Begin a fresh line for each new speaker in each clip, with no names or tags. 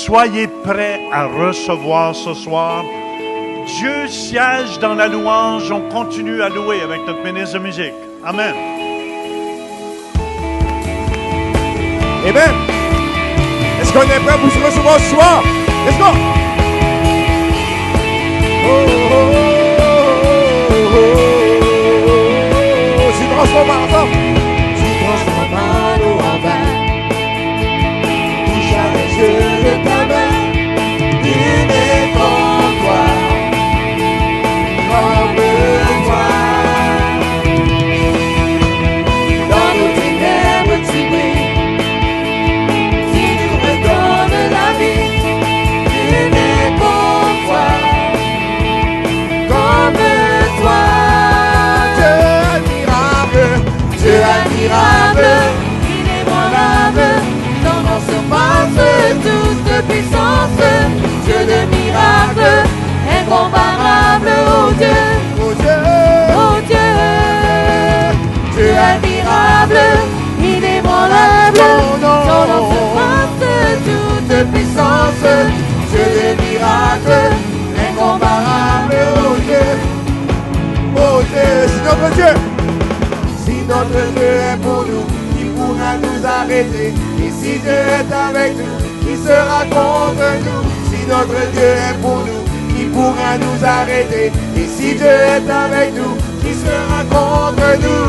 Soyez prêts à recevoir ce soir. Dieu siège dans la louange. On continue à louer avec notre ministre de musique. Amen.
Amen. Est-ce qu'on est prêt pour se recevoir ce soir? Let's go. Tu transformes ensemble.
Tu transformes l'eau en vin. Touche avec les yeux de ta main. Il est comme toi. Comme toi. Dans nos ténèbres tu brilles. Tu nous redonnes la vie. Il est comme toi. Comme toi. Dieu admirable, inébranlable, dans nos surfaces, toute puissance, Dieu de miracles, incomparable, oh Dieu, oh Dieu, oh Dieu, Dieu admirable, inébranlable, dans nos surfaces, toute puissance, Dieu de miracles, incomparable, oh Dieu,
Oh Dieu, c'est notre Dieu.
si notre Dieu est pour nous, qui pourra nous arrêter? Et si Dieu est avec nous, qui sera contre nous? Si notre Dieu est pour nous, qui pourra nous arrêter? Et si Dieu est avec nous, qui sera contre nous?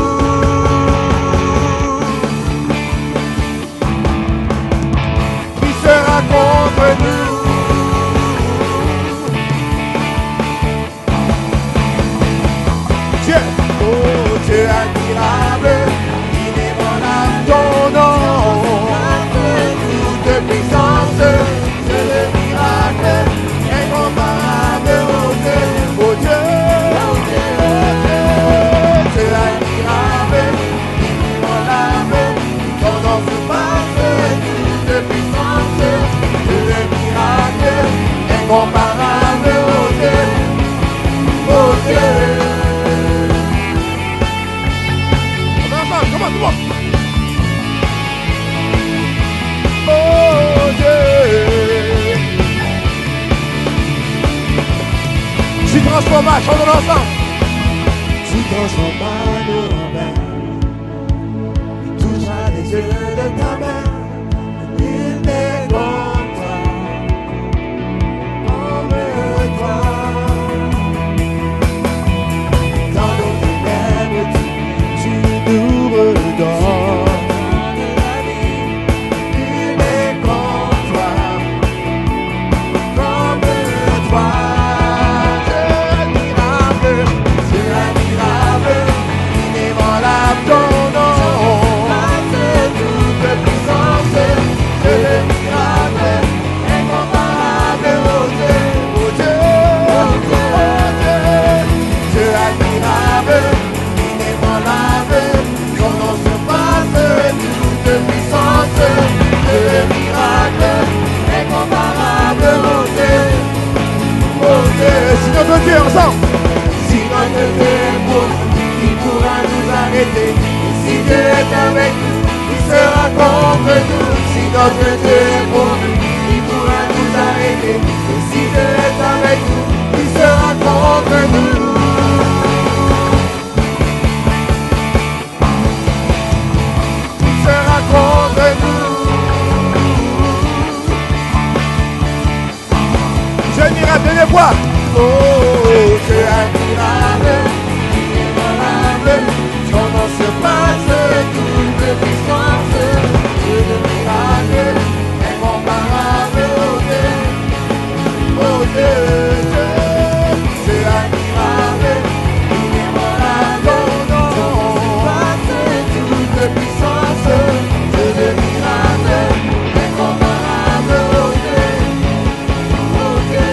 Qui sera contre nous?
Dieu.
Oh Dieu admirable, inébranlable, ton nom, toute puissance, Dieu de miracle, incomparable, oh Dieu, oh Dieu, oh Dieu, oh Dieu, Dieu admirable, inébranlable, ton nom surpasse toute puissance, Dieu de miracle, incomparable, oh Dieu, oh Dieu.
Come on, come on. Oh Dieu. Tu transformes, chantons ensemble.
Tu transformes l'eau en vin. Tu toucheras les yeux de ta main. Il n'est comme toi. Comme toi. Dans nos ténèbres, tu nous redonnes. Il est comme toi. Comme toi. Dieu admirable, inébranlable, ton nom, toute puissance, Dieu de miracle, incomparable, oh Dieu, oh Dieu, oh Dieu, oh Dieu, Dieu admirable, inébranlable, ton nom surpasse toute puissance, Dieu de miracle, incomparable, oh Dieu, oh Dieu.
Si notre Dieu ensemble.
Si notre Dieu est pour nous, qui pourra nous arrêter? Et si Dieu est avec nous, qui sera contre nous? Si notre Dieu est pour nous, qui pourra nous arrêter? Et si Dieu est avec nous, qui sera contre nous? Qui sera contre nous?
Je n'irai bien les voir.
Oh, Dieu admirable, inébranlable, ton nom surpasse toute puissance, Dieu de miracle, incomparable, oh Dieu, oh Dieu, Dieu, Dieu admirable, inébranlable, ton nom surpasse toute puissance, Dieu de miracle, incomparable, oh Dieu, oh Dieu.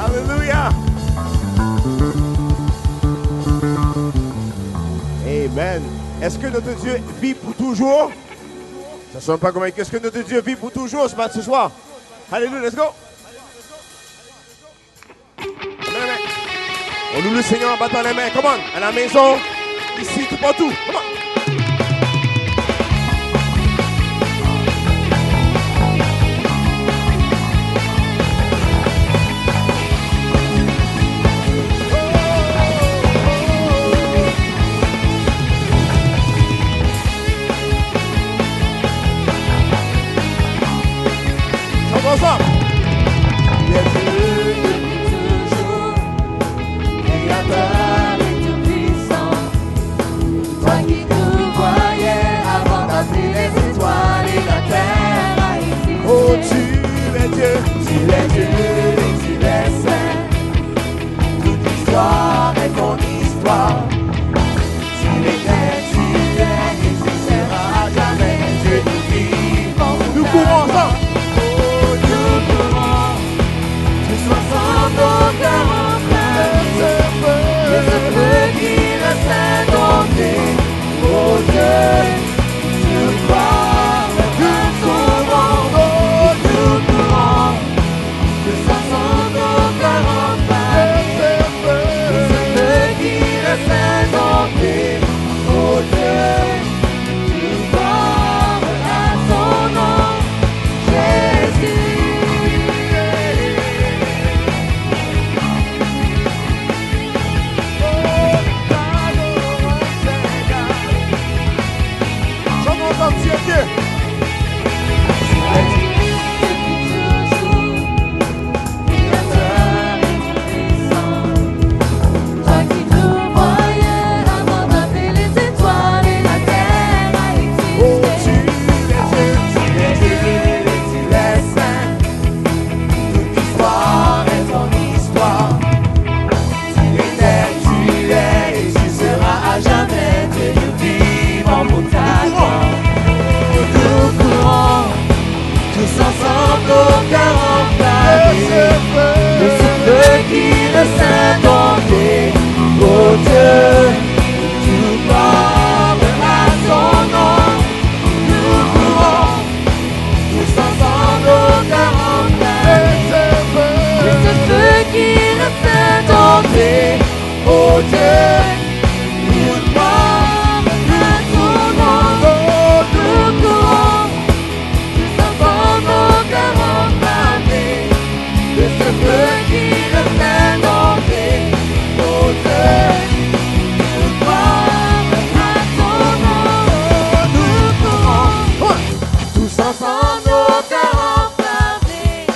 Alléluia. Amen. Est-ce que notre Dieu vit pour toujours? Ne sommes pas convaincus. Qu'est-ce que notre Dieu vit pour toujours ce soir? Alléluia, let's go. Amen. On loue le Seigneur en battant les mains. Come on. À la maison, ici, tout partout. Come on. Ensemble.
Tu es Dieu depuis toujours, Créateur et tout-puissant. Toi qui nous voyais avant d'appeler les étoiles et la terre a existé.
Oh, tu es Dieu.
Tu es Dieu et tu es saint. Toute l'histoire est ton histoire. Tu étais, tu es et tu seras à jamais. Dieu nous vivons.
Nous courons ensemble.
Nos cœurs enflammés, de ce feu qui reste indompté. Oh Dieu, nous crois à ton nom. Nous courons, nous sentons nos cœurs enflammés, de ce feu qui reste indompté. Oh Dieu, nous crois à ton nom, Jésus.
Tu es Dieu.
Toi qui nous voyais avant d'appeler les étoiles et la terre a existé.
Oh, tu es Dieu.
Et tu es saint. Toute l'histoire est ton histoire. Tu étais, tu es et tu seras à jamais. Dieu, nous vivons pour ta gloire. Nous courons, tous ensemble au cœur enflammé, de ce feu qui reste indompté. Oh Dieu, nous parle à ton nom. Nous courons, tous ensemble au cœur enflammé, de ce feu qui reste indompté. Oh Dieu, nous parle à ton nom. Nous courons, tous ensemble au cœur enflammé, de ce feu qui reste indompté. Oh Dieu, nous parle à ton nom. Nous courons, tous ensemble au cœur enflammé,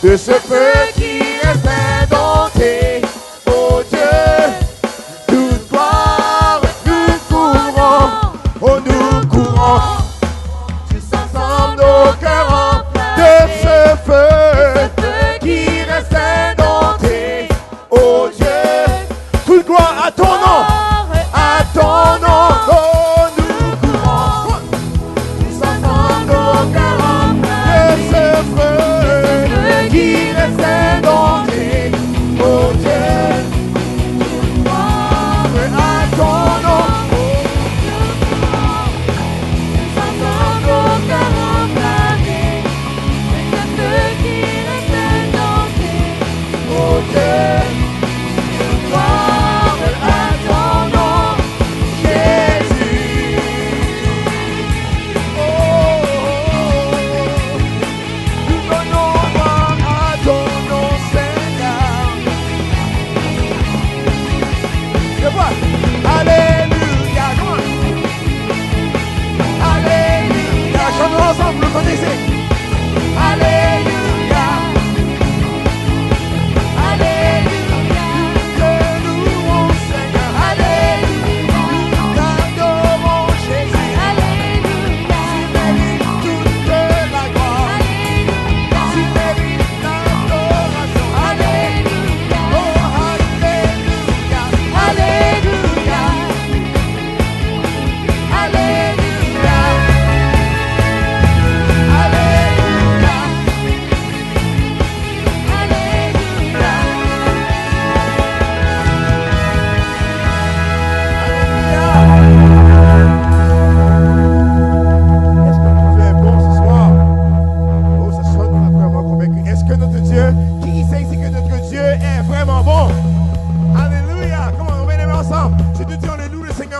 De ce feu
qui reste indompté. Oh Dieu,
toute gloire, nous courons. Oh, nous courons.
tous ensemble au cœur
De
enflammé,
ce feu.
feu qui reste indompté.
Oh Dieu. Toute gloire à ton nom. À ton nom. Oh, nous courons.
Tous ensemble au cœur
De
enflammé,
ce feu.
feu qui reste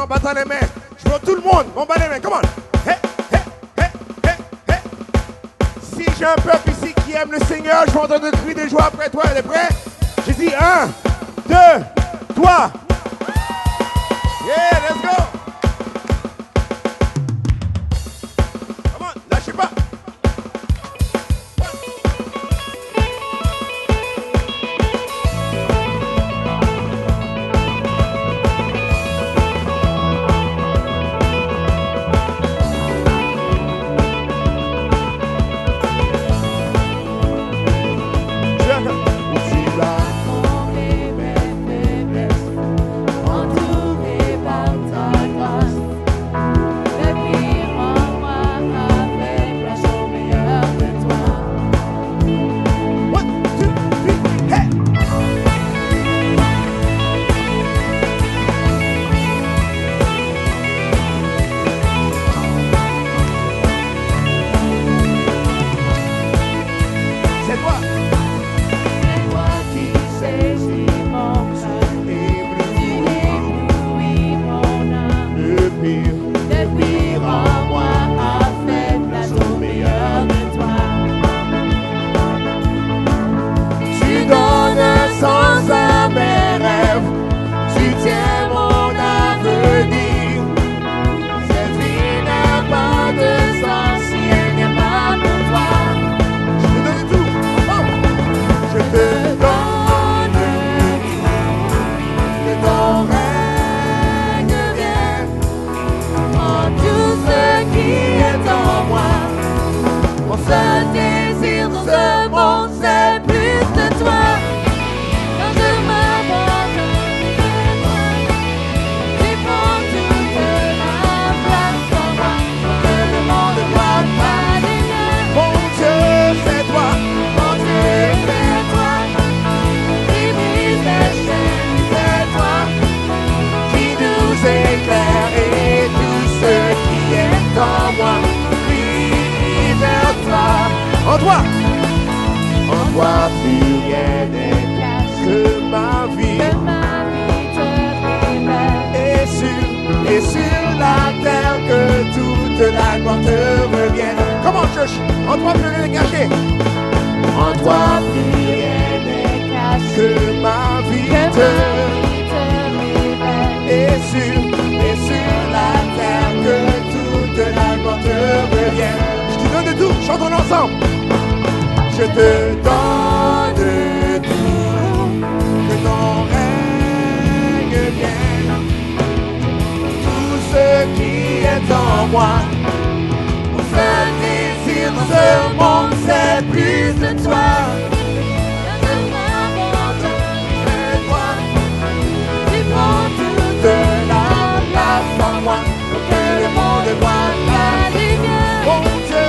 ensemble, battons les mains. Je veux tout le monde, on bat les mains, come on. Hey, hey, hey, hey, hey. Si j'ai un peuple ici qui aime le Seigneur, je vais entendre des cris de joie après toi, elle est prêt? J'ai dit 1, 2, 3. Yeah, let's go. Come on, lâchez pas. En toi, plus rien n'est que ma vie te révèle. Et sur la terre que toute la gloire te revienne. Comment church? En toi plus rien n'est caché. En toi plus rien n'est caché. Que ma vie te révèle. Et sur la terre que toute la gloire te revienne. Je te donne de tout, chantons ensemble. Je te donne tout, que ton règne vienne. Tout ce qui est en moi, mon seul désir dans ce monde, c'est plus de toi. Je m'abandonne de toi. Tu prends toute la place en moi, pour que le monde voit la lumière. Mon Dieu,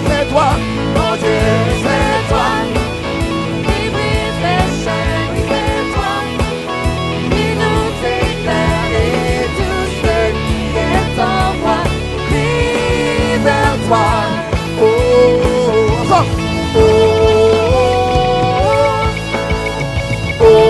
c'est toi, mon Dieu, c'est toi, qui brise les chaînes, c'est toi, qui nous éclaire et tout ce qui est en moi, crie vers toi. Oh, ensemble. Oh, oh, oh,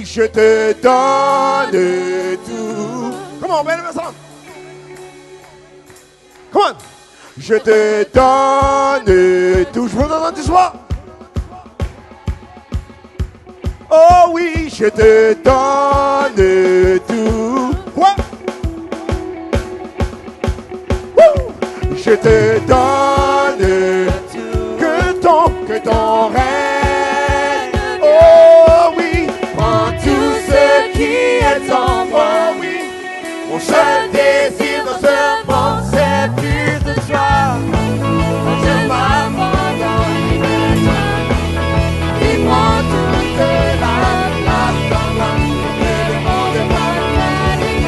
je te donne tout. Comment on va le ensemble? Comment? Je te donne tout. Je veux entendre du soir. Oh oui, je te donne tout. Quoi? Woo! Je te donne tout. Que ton règne. Oh oui, prends tout ce qui est en moi. Oui, mon seul désir dans ce monde, c'est plus de toi. Je m'abandonne de toi. Il prend toute la place en moi. Que le monde voit la lumière.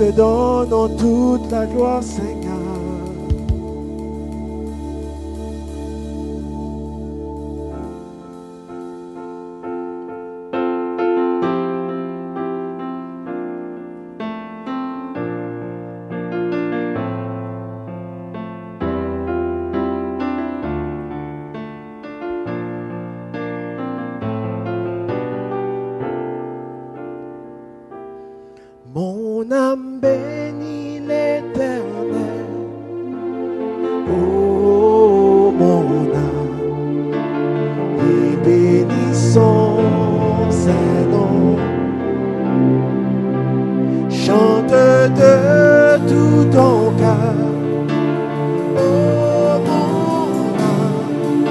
te donnons toute la gloire, Seigneur. Mon âme bénit l'Éternel. Oh, mon âme, et bénissons ses noms. Chante de tout ton cœur. Oh, mon âme,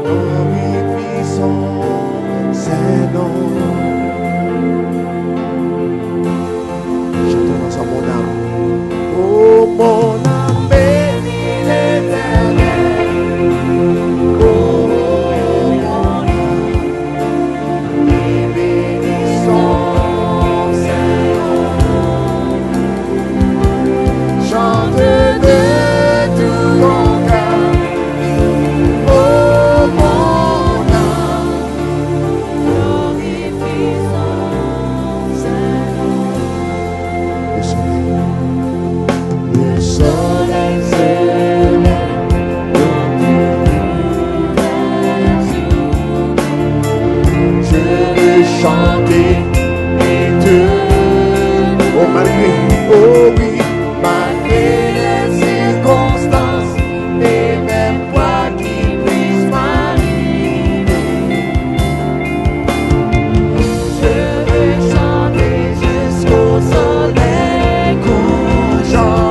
glorifions ses noms. Mon âme, oh mon âme bénit l'Éternel. Oh mon âme, et bénissons ses noms. Chante de tout ton cœur. Oh mon âme, glorifions ses noms. Le soleil se lève, je veux chanter et te, oh malgré, oh oui, malgré les circonstances et même quoi qui puisse m'arriver, je veux chanter jusqu'au soleil couchant.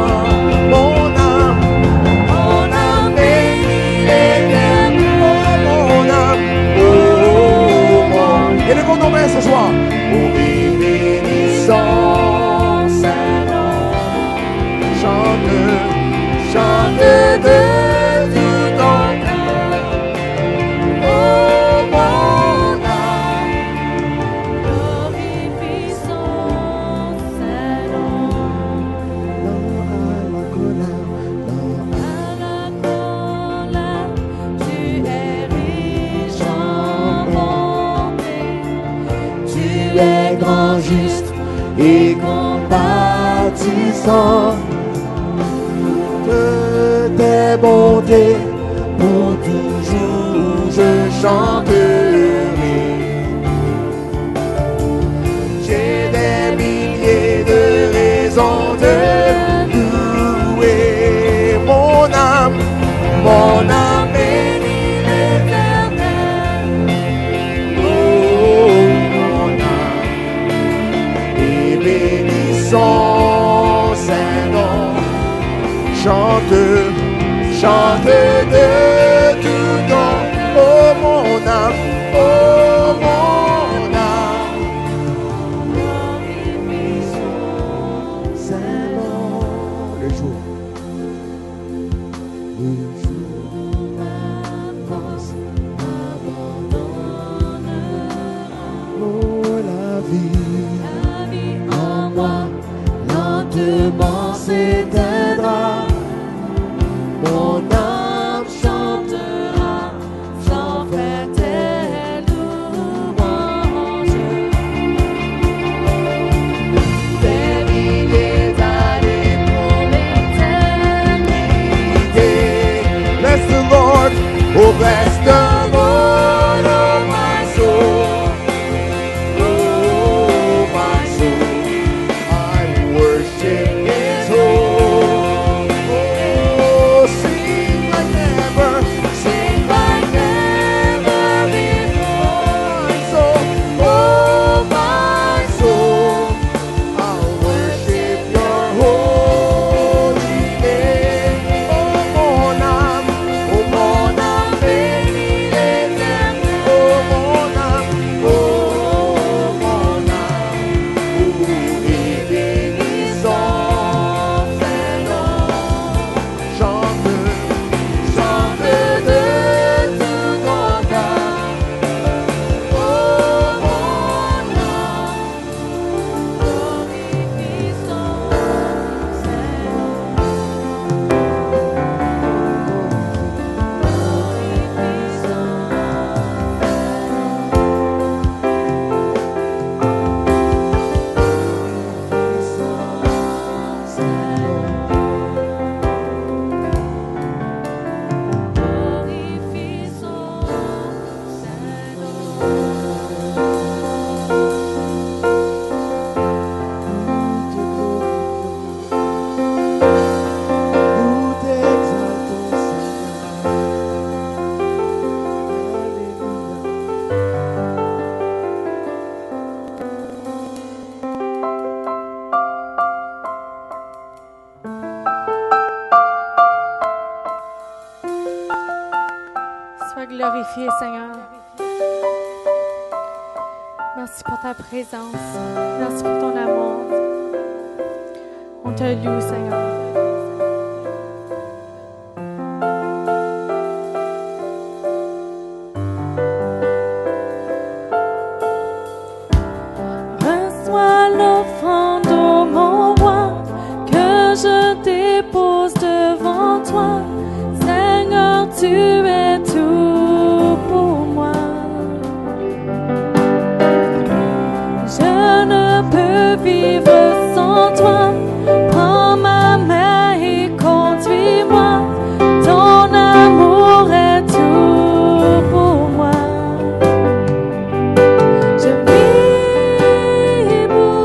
Élevons nos mains ce soir. Oui, bénissons ses noms. Chante, chante de tout ton cœur. Oh mon âme, glorifions ses noms. Non à la colère, tu es riche en bonté. Tu es grand, juste et compatissant. Que tes bontés pour toujours je chanterai. J'ai des milliers de raisons de louer mon âme bénit l'Éternel. Oh, mon âme, et bénissons ses noms. Chante, chante de tout ton, oh mon âme, oh mon âme. Glorifions ses noms. Le jour avance, abandonnera. Oh la vie en moi lentement s'éteindra. Mon âme chantera sans faire tes louanges. Des milliers d'années pour l'éternité. Bless the Lord, oh bless the Lord, oh my soul. Oh my soul, I worship His holy. Oh, sing like never before. So, oh my soul, I'll worship Your holy name. Oh mon âme bénit
glorifier, Seigneur. Merci pour ta présence. Merci pour ton amour. On te loue, Seigneur. Reçois l'offrande, ô mon roi, que je dépose devant toi. Seigneur, tu es tout pour moi. Je ne peux vivre sans toi. Prends ma main et conduis-moi. Ton amour est tout pour moi. Je vis pour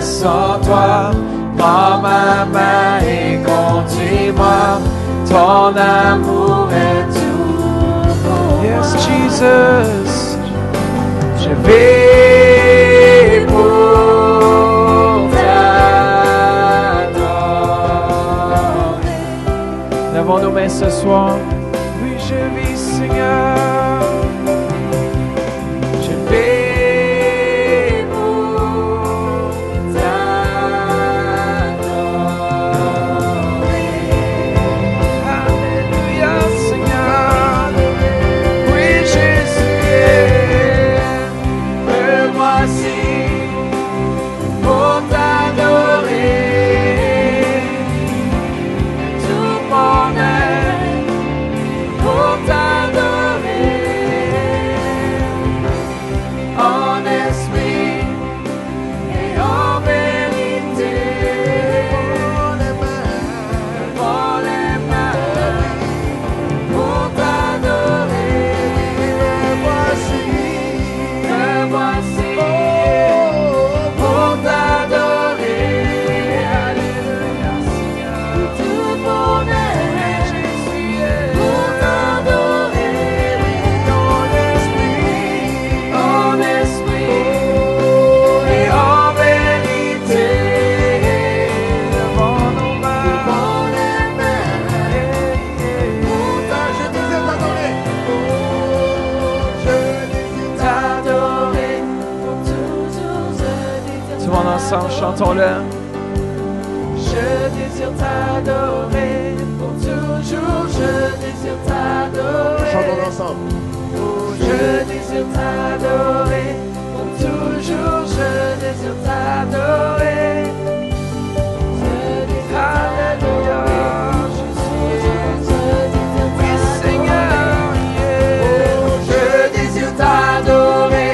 sans toi. Prends ma main et conduis-moi. Ton amour est tout pour moi. Yes, Jesus. Je vais pour t'adorer. Lèvons nos mains ce soir. Oui, je vis, Seigneur. Je vais pour t'adorer. Alléluia, Seigneur. Oui, Jésus, me voici pour t'adorer. Tout mon être pour t'adorer. En esprit et en vérité. Levons les mains pour t'adorer. Me voici pour t'adorer. Alléluia, Seigneur. Tout mon être, Jésus, pour t'adorer. En esprit et en vérité. Levons nos mains. Pour je désire t'adorer. Je désire t'adorer. Pour toujours, je désire. Tout le monde ensemble, chantons-le. Je désire t'adorer. Pour toujours, je désire t'adorer.
Chantons ensemble.
Oh, je désire t'adorer. Pour toujours, je désire t'adorer. Alléluia, Jésus. Oui, Seigneur, yeah. Oh, je désire t'adorer.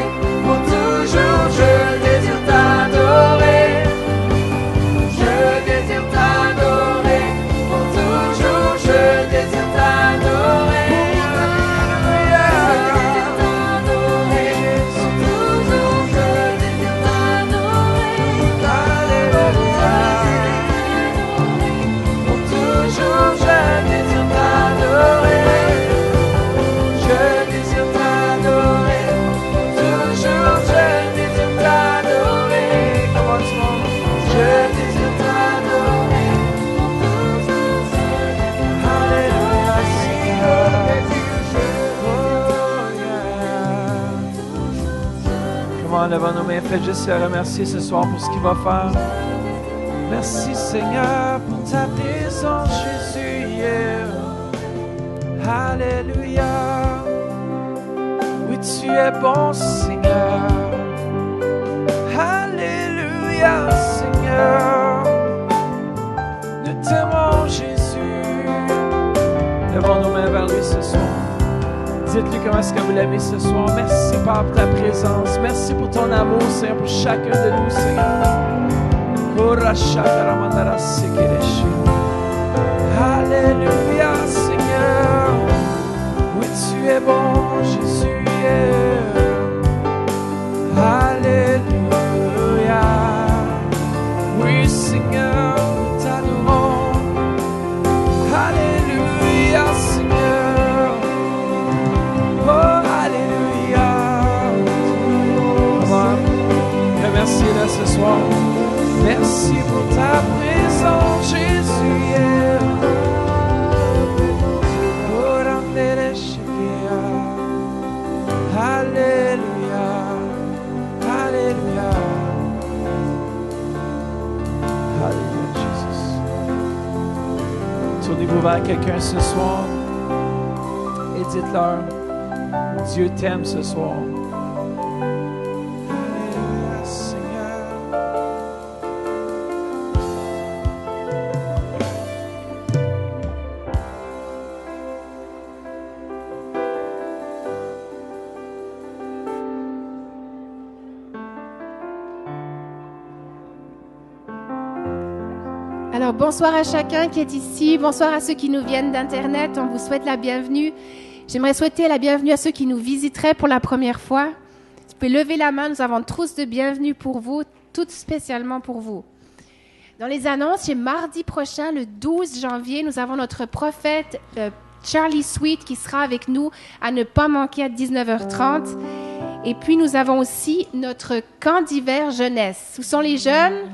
levant nos mains, faites juste le remercier ce soir pour ce qu'il va faire. Merci Seigneur pour ta présence, Jésus. Yeah. Alléluia. Oui, tu es bon, Seigneur. Alléluia, Seigneur. Nous t'aimons, Jésus. Levons nos mains vers lui ce soir. Dites-lui comment est-ce que vous l'aimez ce soir. Merci, Père, pour ta présence. Merci pour ton amour, Seigneur, pour chacun de nous, Seigneur. Alléluia, Seigneur. Oui, tu es bon, Jésus. Alléluia. Oui, Seigneur, nous t'adorons. Alléluia, Seigneur. Oh, Alléluia. Remerciez-le ce soir. Merci pour ta présence, Jésus. Alléluia, Alléluia, Alléluia, Jésus. Tournez-vous vers quelqu'un ce soir et dites-leur, Dieu t'aime ce soir. Alléluia, Seigneur.
Alors, bonsoir à chacun qui est ici. Bonsoir à ceux qui nous viennent d'Internet. On vous souhaite la bienvenue. J'aimerais souhaiter la bienvenue à ceux qui nous visiteraient pour la première fois. Vous pouvez lever la main. Nous avons une trousse de bienvenue pour vous, toute spécialement pour vous. Dans les annonces, c'est mardi prochain, le 12 janvier, nous avons notre prophète Charlie Sweet qui sera avec nous à ne pas manquer à 19h30. Et puis, nous avons aussi notre camp d'hiver jeunesse. Où sont les jeunes?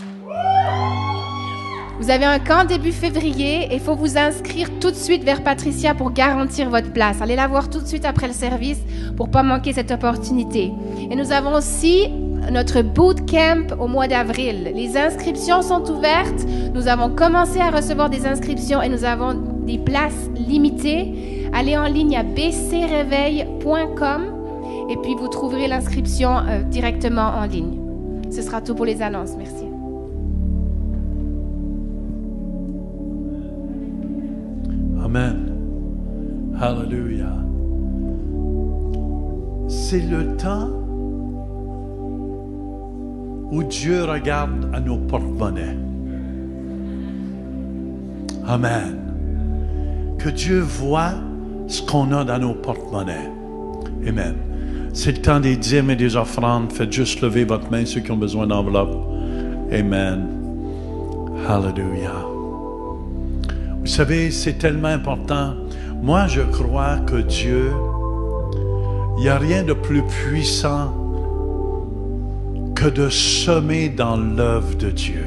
Vous avez un camp début février et il faut vous inscrire tout de suite vers Patricia pour garantir votre place. Allez la voir tout de suite après le service pour ne pas manquer cette opportunité. Et nous avons aussi notre bootcamp au mois d'avril. Les inscriptions sont ouvertes. Nous avons commencé à recevoir des inscriptions et nous avons des places limitées. Allez en ligne à bcreveil.com et puis vous trouverez l'inscription directement en ligne. Ce sera tout pour les annonces. Merci.
Amen. Hallelujah. C'est le temps où Dieu regarde à nos porte-monnaies. Amen. Que Dieu voit ce qu'on a dans nos porte-monnaies. Amen. C'est le temps des dîmes et des offrandes. Faites juste lever votre main, ceux qui ont besoin d'enveloppe. Amen. Hallelujah. Vous savez, c'est tellement important. Moi, je crois que Dieu, il n'y a rien de plus puissant que de semer dans l'œuvre de Dieu.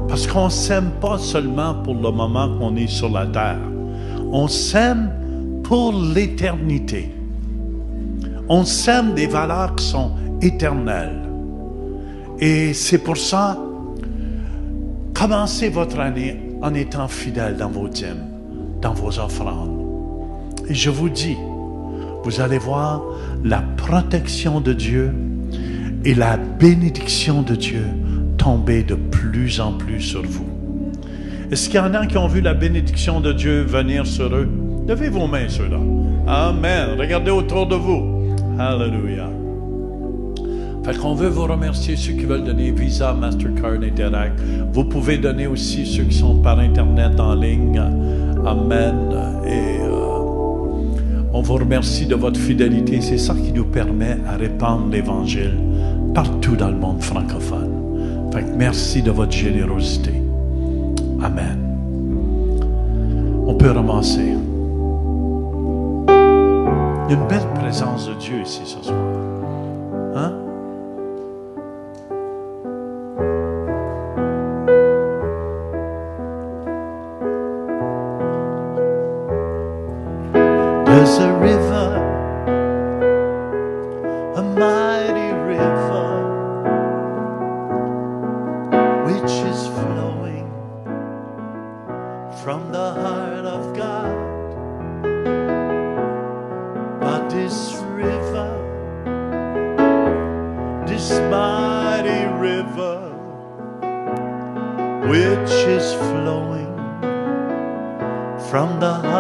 Parce qu'on ne s'aime pas seulement pour le moment qu'on est sur la terre. On s'aime pour l'éternité. On s'aime des valeurs qui sont éternelles. Et c'est pour ça, commencez votre année en étant fidèle dans vos dîmes, dans vos offrandes. Et je vous dis, vous allez voir la protection de Dieu et la bénédiction de Dieu tomber de plus en plus sur vous. Est-ce qu'il y en a qui ont vu la bénédiction de Dieu venir sur eux? Levez vos mains, ceux-là. Amen. Regardez autour de vous. Alléluia. Fait qu'on veut vous remercier, ceux qui veulent donner Visa, Mastercard, Interact. Vous pouvez donner aussi ceux qui sont par Internet en ligne. Amen. Et on vous remercie de votre fidélité. C'est ça qui nous permet à répandre l'Évangile partout dans le monde francophone. Fait que merci de votre générosité. Amen. On peut ramasser. Il y a une belle présence de Dieu ici ce soir. Hein? There's a river, a mighty river,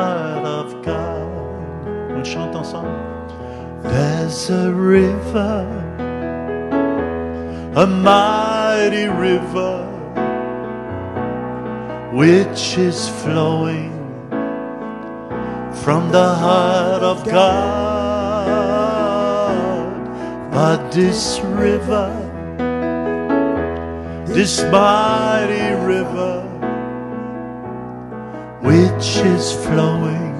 heart of God. On le chante ensemble. There's a river, a mighty river, which is flowing from the heart of God. But this river, this mighty river, which is flowing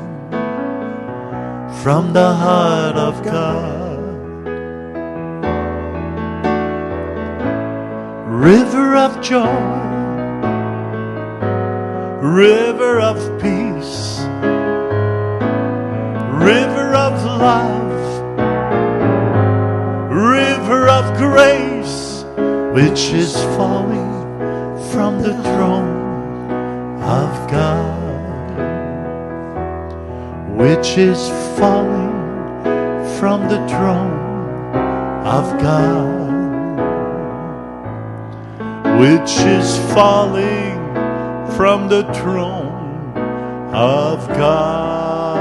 from the heart of God. River of joy, river of peace, river of love, river of grace, which is falling from the throne of God. Which is falling from the throne of God. Which is falling from the throne of God.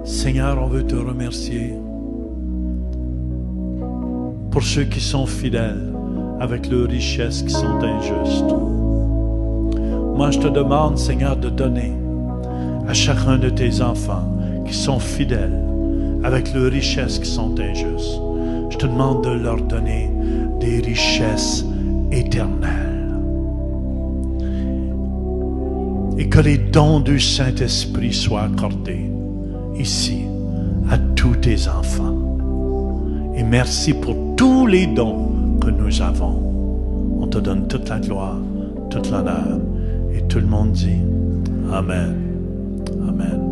Seigneur, on veut te remercier pour ceux qui sont fidèles avec leurs richesses qui sont injustes. Moi, je te demande, Seigneur, de donner à chacun de tes enfants qui sont fidèles avec leurs richesses qui sont injustes. Je te demande de leur donner des richesses éternelles. Et que les dons du Saint-Esprit soient accordés ici à tous tes enfants. Et merci pour tous les dons que nous avons. On te donne toute la gloire, toute l'honneur. Et tout le monde dit Amen. Amen.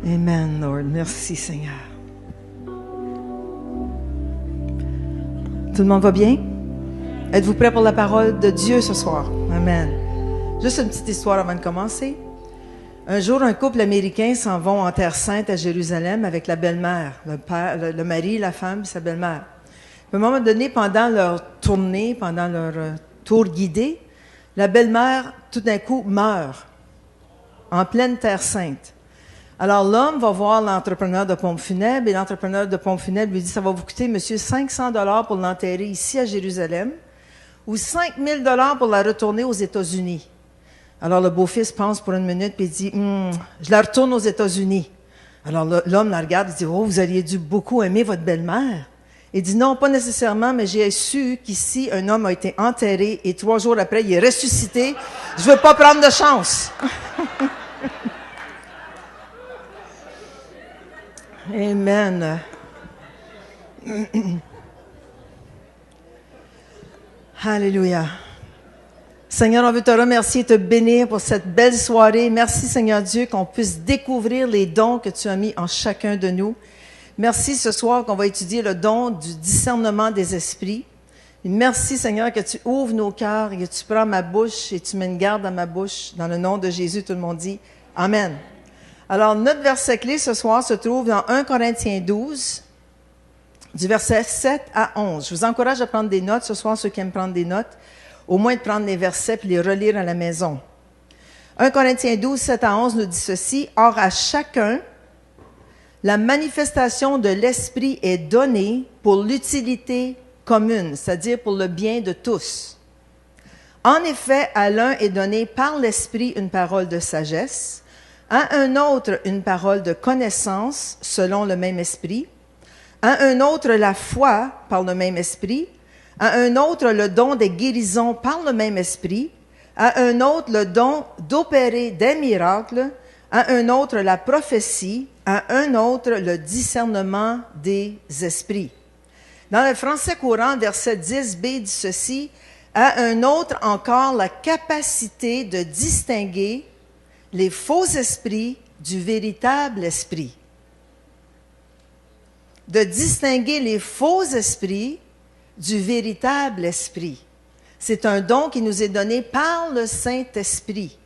Amen, Lord. Merci, Seigneur. Tout le monde va bien? Êtes-vous prêts pour la parole de Dieu ce soir? Amen. Juste une petite histoire avant de commencer. Un jour, un couple américain s'en vont en Terre Sainte à Jérusalem avec la belle-mère, le père, le mari, la femme et sa belle-mère. À un moment donné, pendant leur tournée, pendant leur tour guidé, la belle-mère, tout d'un coup, meurt en pleine Terre Sainte. Alors, l'homme va voir l'entrepreneur de pompes funèbres et l'entrepreneur de pompes funèbres lui dit « Ça va vous coûter, monsieur, 500 $ pour l'enterrer ici à Jérusalem ou 5 000 $ pour la retourner aux États-Unis. » Alors, le beau-fils pense pour une minute et dit « Je la retourne aux États-Unis. » Alors, l'homme la regarde et dit « Oh, vous auriez dû beaucoup aimer votre belle-mère. » Il dit « Non, pas nécessairement, mais j'ai su qu'ici, un homme a été enterré et 3 jours après, il est ressuscité. Je veux pas prendre de chance. » Amen. Alléluia. Seigneur, on veut te remercier et te bénir pour cette belle soirée. Merci, Seigneur Dieu, qu'on puisse découvrir les dons que tu as mis en chacun de nous. Merci ce soir qu'on va étudier le don du discernement des esprits. Et merci, Seigneur, que tu ouvres nos cœurs et que tu prends ma bouche et tu mets une garde à ma bouche. Dans le nom de Jésus, tout le monde dit Amen. Alors, notre verset clé ce soir se trouve dans 1 Corinthiens 12, du verset 7 à 11. Je vous encourage à prendre des notes ce soir, ceux qui aiment prendre des notes, au moins de prendre les versets puis les relire à la maison. 1 Corinthiens 12, 7 à 11 nous dit ceci. « Or, à chacun, la manifestation de l'Esprit est donnée pour l'utilité commune, c'est-à-dire pour le bien de tous. En effet, à l'un est donné par l'Esprit une parole de sagesse, à un autre une parole de connaissance selon le même esprit, à un autre la foi par le même esprit, à un autre le don des guérisons par le même esprit, à un autre le don d'opérer des miracles, à un autre la prophétie, à un autre le discernement des esprits. Dans le français courant, verset 10b dit ceci, à un autre encore la capacité de distinguer les faux esprits du véritable esprit. De distinguer les faux esprits du véritable esprit. C'est un don qui nous est donné par le Saint-Esprit.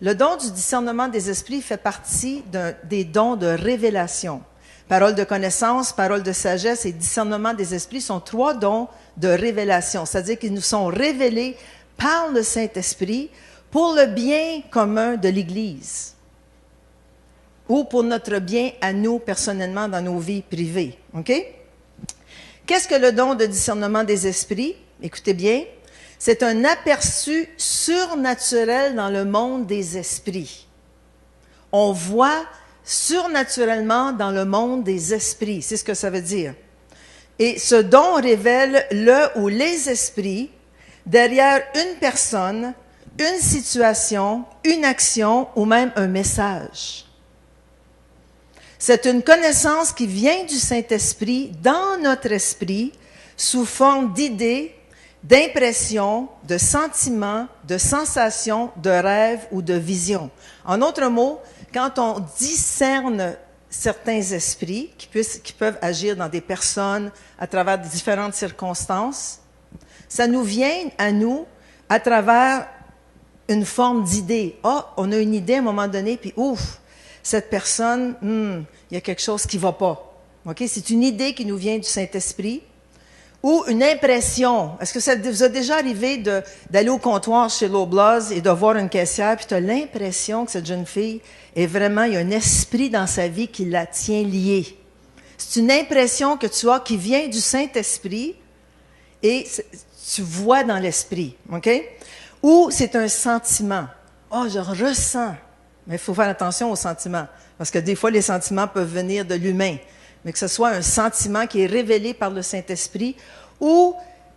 Le don du discernement des esprits fait partie des dons de révélation. Parole de connaissance, parole de sagesse et discernement des esprits sont 3 dons de révélation, c'est-à-dire qu'ils nous sont révélés par le Saint-Esprit pour le bien commun de l'Église ou pour notre bien à nous personnellement dans nos vies privées. OK? Qu'est-ce que le don de discernement des esprits? Écoutez bien, c'est un aperçu surnaturel dans le monde des esprits. On voit surnaturellement dans le monde des esprits, c'est ce que ça veut dire. Et ce don révèle le ou les esprits derrière une personne, une situation, une action ou même un message. C'est une connaissance qui vient du Saint-Esprit dans notre esprit sous forme d'idées, d'impressions, de sentiments, de sensations, de rêves ou de visions. En d'autres mots, quand on discerne certains esprits qui peuvent agir dans des personnes à travers différentes circonstances, ça nous vient à nous à travers une forme d'idée. Ah, on a une idée à un moment donné, puis ouf, cette personne, il y a quelque chose qui ne va pas. Okay? C'est une idée qui nous vient du Saint-Esprit. Ou une impression. Est-ce que ça vous a déjà arrivé d'aller au comptoir chez Loblaws et de voir une caissière, puis tu as l'impression que cette jeune fille est vraiment, il y a un esprit dans sa vie qui la tient liée. C'est une impression que tu as qui vient du Saint-Esprit et tu vois dans l'esprit. OK? Ou c'est un sentiment. Oh, je ressens. Mais il faut faire attention aux sentiments. Parce que des fois, les sentiments peuvent venir de l'humain. Mais que ce soit un sentiment qui est révélé par le Saint-Esprit ou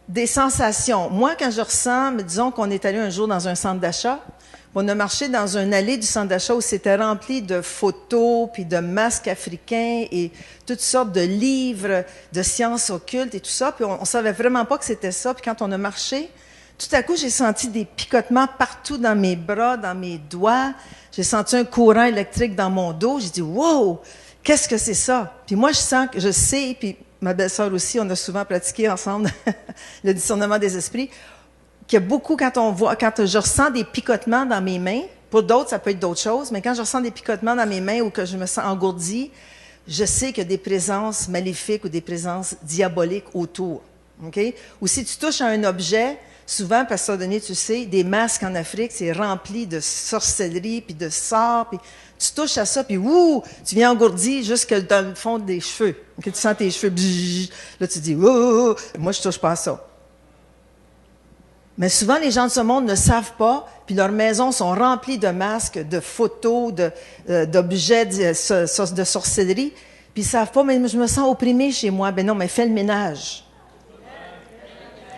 des sensations. Moi, quand je ressens, disons qu'on est allé un jour dans un centre d'achat, on a marché dans une allée du centre d'achat où c'était rempli de photos, puis de masques africains et toutes sortes de livres de sciences occultes et tout ça, puis on savait vraiment pas que c'était ça. Puis quand on a marché, tout à coup, j'ai senti des picotements partout dans mes bras, dans mes doigts. J'ai senti un courant électrique dans mon dos. J'ai dit « Wow! Qu'est-ce que c'est ça? » Puis moi, je sens que je sais, puis ma belle-sœur aussi, on a souvent pratiqué ensemble le discernement des esprits, qu'il y a beaucoup, quand je ressens des picotements dans mes mains, pour d'autres, ça peut être d'autres choses, mais quand je ressens des picotements dans mes mains ou que je me sens engourdie, je sais qu'il y a des présences maléfiques ou des présences diaboliques autour. Okay? Ou si tu touches à un objet, souvent, Pasteur Denis, tu sais, des masques en Afrique, c'est rempli de sorcellerie, puis de sorts, puis tu touches à ça, puis ouh, tu viens engourdi jusque dans le fond des cheveux. Okay, tu sens tes cheveux, bzzz, là tu dis, ouh, moi je touche pas à ça. Mais souvent, les gens de ce monde ne savent pas, puis leurs maisons sont remplies de masques, de photos, d'objets de sorcellerie, puis ils savent pas, mais je me sens opprimée chez moi. Ben non, mais fais le ménage.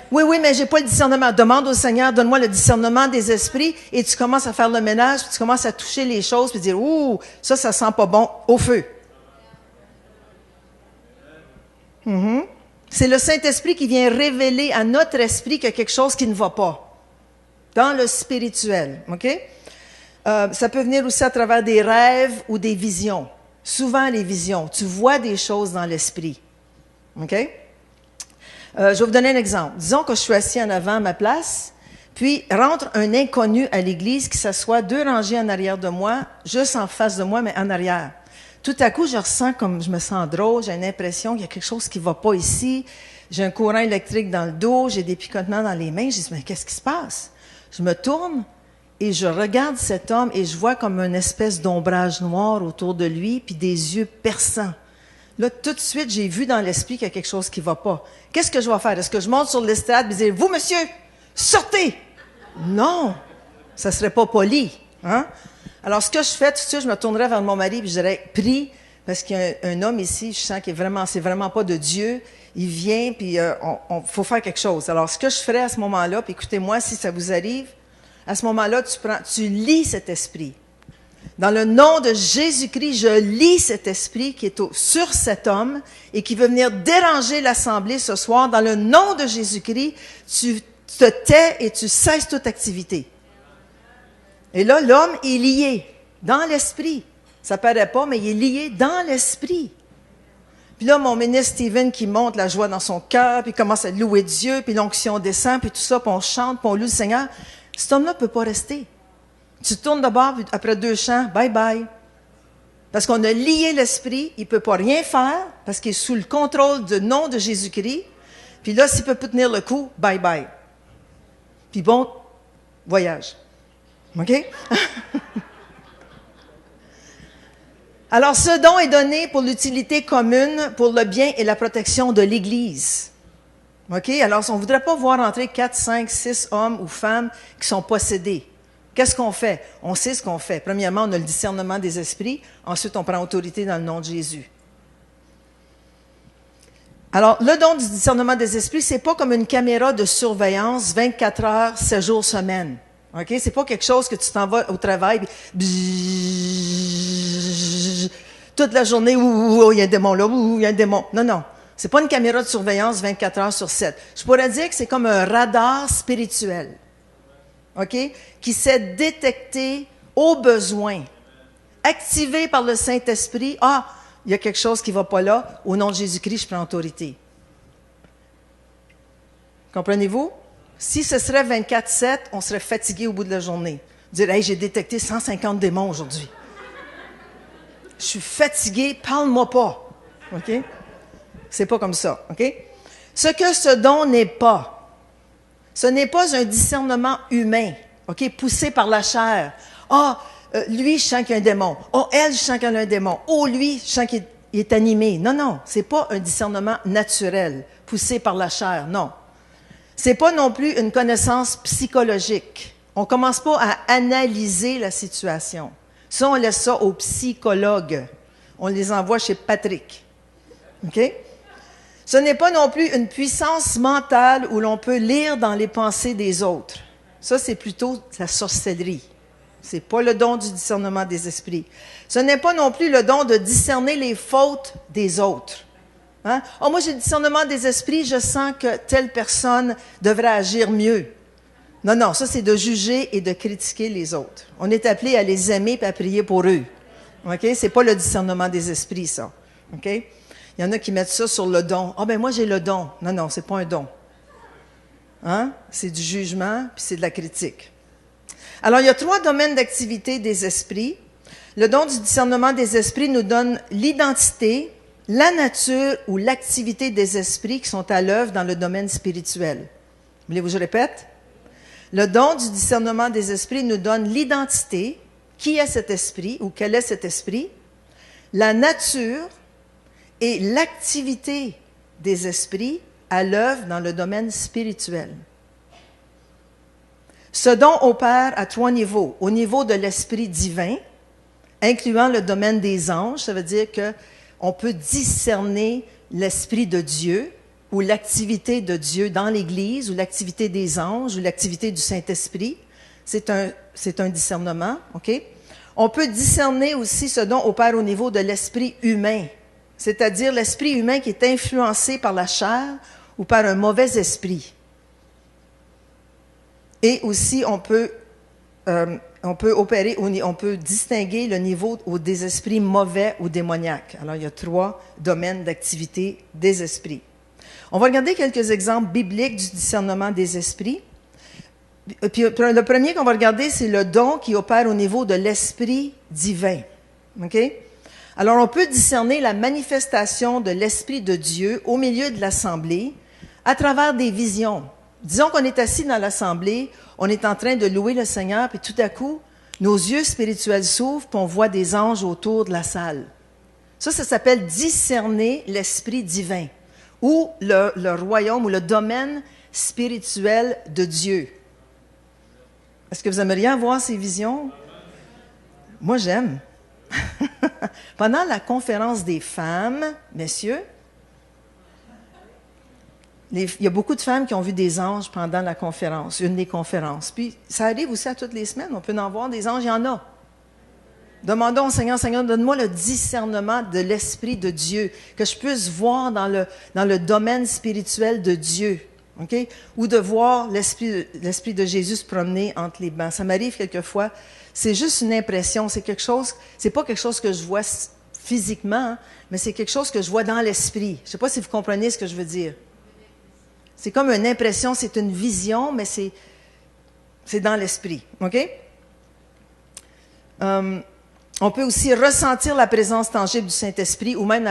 Oui, mais j'ai pas le discernement. Demande au Seigneur, donne-moi le discernement des esprits, et tu commences à faire le ménage, puis tu commences à toucher les choses, puis dire, ouh, ça sent pas bon, au feu. C'est le Saint-Esprit qui vient révéler à notre esprit qu'il y a quelque chose qui ne va pas. Dans le spirituel, OK? Ça peut venir aussi à travers des rêves ou des visions. Souvent, les visions. Tu vois des choses dans l'esprit. OK? Je vais vous donner un exemple. Disons que je suis assis en avant à ma place, puis rentre un inconnu à l'église qui s'assoit 2 rangées en arrière de moi, juste en face de moi, mais en arrière. Tout à coup, je ressens comme je me sens drôle, j'ai l'impression qu'il y a quelque chose qui ne va pas ici, j'ai un courant électrique dans le dos, j'ai des picotements dans les mains. Je dis, mais qu'est-ce qui se passe? Je me tourne et je regarde cet homme et je vois comme une espèce d'ombrage noir autour de lui, puis des yeux perçants. Là, tout de suite, j'ai vu dans l'esprit qu'il y a quelque chose qui ne va pas. Qu'est-ce que je vais faire? Est-ce que je monte sur l'estrade et dire, vous, monsieur, sortez! Non! Ça ne serait pas poli. Hein? Alors, ce que je fais, tout de suite, je me tournerais vers mon mari et je dirais, prie, parce qu'il y a un homme ici, je sens qu'il c'est vraiment pas de Dieu. Il vient, puis faut faire quelque chose. Alors, ce que je ferais à ce moment-là, puis écoutez-moi, si ça vous arrive, à ce moment-là, tu lis cet esprit. Dans le nom de Jésus-Christ, je lis cet esprit qui est sur cet homme et qui veut venir déranger l'assemblée ce soir. Dans le nom de Jésus-Christ, tu te tais et tu cesses toute activité. Et là, l'homme est lié dans l'esprit. Ça paraît pas, mais il est lié dans l'esprit. Puis là, mon ministre Stephen qui monte la joie dans son cœur, puis il commence à louer Dieu, puis l'onction descend, puis tout ça, puis on chante, puis on loue le Seigneur. Cet homme-là ne peut pas rester. Tu tournes d'abord, puis après 2 chants, bye bye. Parce qu'on a lié l'esprit, il ne peut pas rien faire, parce qu'il est sous le contrôle du nom de Jésus-Christ. Puis là, s'il ne peut pas tenir le coup, bye bye. Puis bon, voyage. OK? Alors, ce don est donné pour l'utilité commune, pour le bien et la protection de l'Église. OK? Alors, on ne voudrait pas voir entrer 4, 5, 6 hommes ou femmes qui sont possédés. Qu'est-ce qu'on fait? On sait ce qu'on fait. Premièrement, on a le discernement des esprits. Ensuite, on prend autorité dans le nom de Jésus. Alors, le don du discernement des esprits, c'est pas comme une caméra de surveillance 24 heures, 7 jours semaine. OK? C'est pas quelque chose que tu t'en vas au travail, puis bzzz, toute la journée, il y a un démon là, il y a un démon. Non, non. C'est pas une caméra de surveillance 24 heures sur 7. Je pourrais dire que c'est comme un radar spirituel. OK? Qui sait détecter au besoin, activé par le Saint-Esprit. Ah, il y a quelque chose qui ne va pas là. Au nom de Jésus-Christ, je prends autorité. Comprenez-vous? Si ce serait 24/7, on serait fatigué au bout de la journée. Dire, hey, j'ai détecté 150 démons aujourd'hui. Je suis fatigué, parle-moi pas. OK? C'est pas comme ça. OK? Ce que ce don n'est pas, ce n'est pas un discernement humain, OK, poussé par la chair. Ah, lui, je sens qu'il y a un démon. Oh, elle, je sens qu'il y a un démon. Oh, lui, je sens qu'il est animé. Non, non, c'est pas un discernement naturel, poussé par la chair, non. C'est pas non plus une connaissance psychologique. On commence pas à analyser la situation. Ça, on laisse ça aux psychologues. On les envoie chez Patrick. OK? Ce n'est pas non plus une puissance mentale où l'on peut lire dans les pensées des autres. Ça, c'est plutôt la sorcellerie. C'est pas le don du discernement des esprits. Ce n'est pas non plus le don de discerner les fautes des autres. Hein? Oh, moi, j'ai le discernement des esprits, je sens que telle personne devrait agir mieux. Non, non, ça, c'est de juger et de critiquer les autres. On est appelé à les aimer et à prier pour eux. OK? C'est pas le discernement des esprits, ça. OK? Il y en a qui mettent ça sur le don. Ah, ben moi, j'ai le don. Non, non, c'est pas un don. Hein? C'est du jugement, puis c'est de la critique. Alors, il y a 3 domaines d'activité des esprits. Le don du discernement des esprits nous donne l'identité, la nature ou l'activité des esprits qui sont à l'œuvre dans le domaine spirituel. Voulez-vous que je répète? Le don du discernement des esprits nous donne l'identité, qui est cet esprit ou quel est cet esprit, la nature et l'activité des esprits à l'œuvre dans le domaine spirituel. Ce don opère à 3 niveaux. Au niveau de l'esprit divin, incluant le domaine des anges, ça veut dire qu'on peut discerner l'esprit de Dieu ou l'activité de Dieu dans l'Église ou l'activité des anges ou l'activité du Saint-Esprit. C'est un discernement, OK? On peut discerner aussi ce don opère au niveau de l'esprit humain, c'est-à-dire l'esprit humain qui est influencé par la chair ou par un mauvais esprit. Et aussi, on peut distinguer le niveau des esprits mauvais ou démoniaques. Alors, il y a 3 domaines d'activité des esprits. On va regarder quelques exemples bibliques du discernement des esprits. Puis, le premier qu'on va regarder, c'est le don qui opère au niveau de l'esprit divin. OK? Alors, on peut discerner la manifestation de l'Esprit de Dieu au milieu de l'assemblée à travers des visions. Disons qu'on est assis dans l'assemblée, on est en train de louer le Seigneur, puis tout à coup, nos yeux spirituels s'ouvrent, puis on voit des anges autour de la salle. Ça s'appelle discerner l'Esprit divin, ou le royaume, ou le domaine spirituel de Dieu. Est-ce que vous aimeriez voir ces visions? Moi, j'aime. Pendant la conférence des femmes, messieurs, il y a beaucoup de femmes qui ont vu des anges pendant la conférence, une des conférences. Puis, ça arrive aussi à toutes les semaines. On peut en voir des anges, il y en a. Demandons au Seigneur, Seigneur, donne-moi le discernement de l'Esprit de Dieu, que je puisse voir dans le domaine spirituel de Dieu, OK? Ou de voir l'Esprit de Jésus se promener entre les bancs. Ça m'arrive quelquefois, c'est juste une impression, c'est pas quelque chose que je vois physiquement, hein, mais c'est quelque chose que je vois dans l'Esprit. Je ne sais pas si vous comprenez ce que je veux dire. C'est comme une impression, c'est une vision, mais c'est dans l'Esprit, OK? On peut aussi ressentir la présence tangible du Saint-Esprit ou même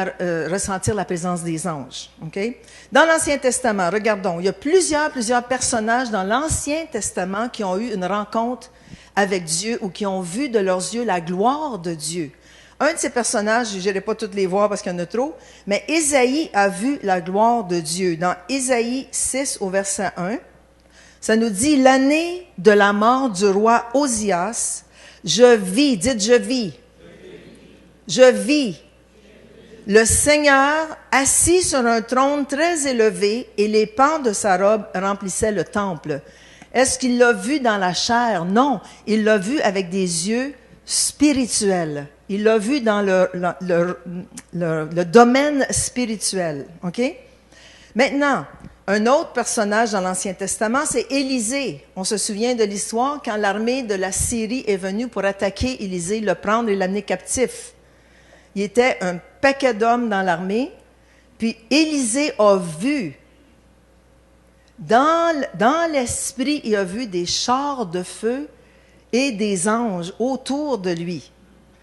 ressentir la présence des anges. Okay? Dans l'Ancien Testament, regardons, il y a plusieurs personnages dans l'Ancien Testament qui ont eu une rencontre avec Dieu ou qui ont vu de leurs yeux la gloire de Dieu. Un de ces personnages, je n'irai pas toutes les voir parce qu'il y en a trop, mais Ésaïe a vu la gloire de Dieu. Dans Ésaïe 6 au verset 1, ça nous dit « L'année de la mort du roi Osias, je vis, dites je vis. Je vis le Seigneur assis sur un trône très élevé et les pans de sa robe remplissaient le temple. Est-ce qu'il l'a vu dans la chair? Non, il l'a vu avec des yeux spirituels. Il l'a vu dans le domaine spirituel. OK? Maintenant, un autre personnage dans l'Ancien Testament, c'est Élisée. On se souvient de l'histoire quand l'armée de la Syrie est venue pour attaquer Élisée, le prendre et l'amener captif. Il était un paquet d'hommes dans l'armée, puis Élisée a vu, dans l'esprit, il a vu des chars de feu et des anges autour de lui.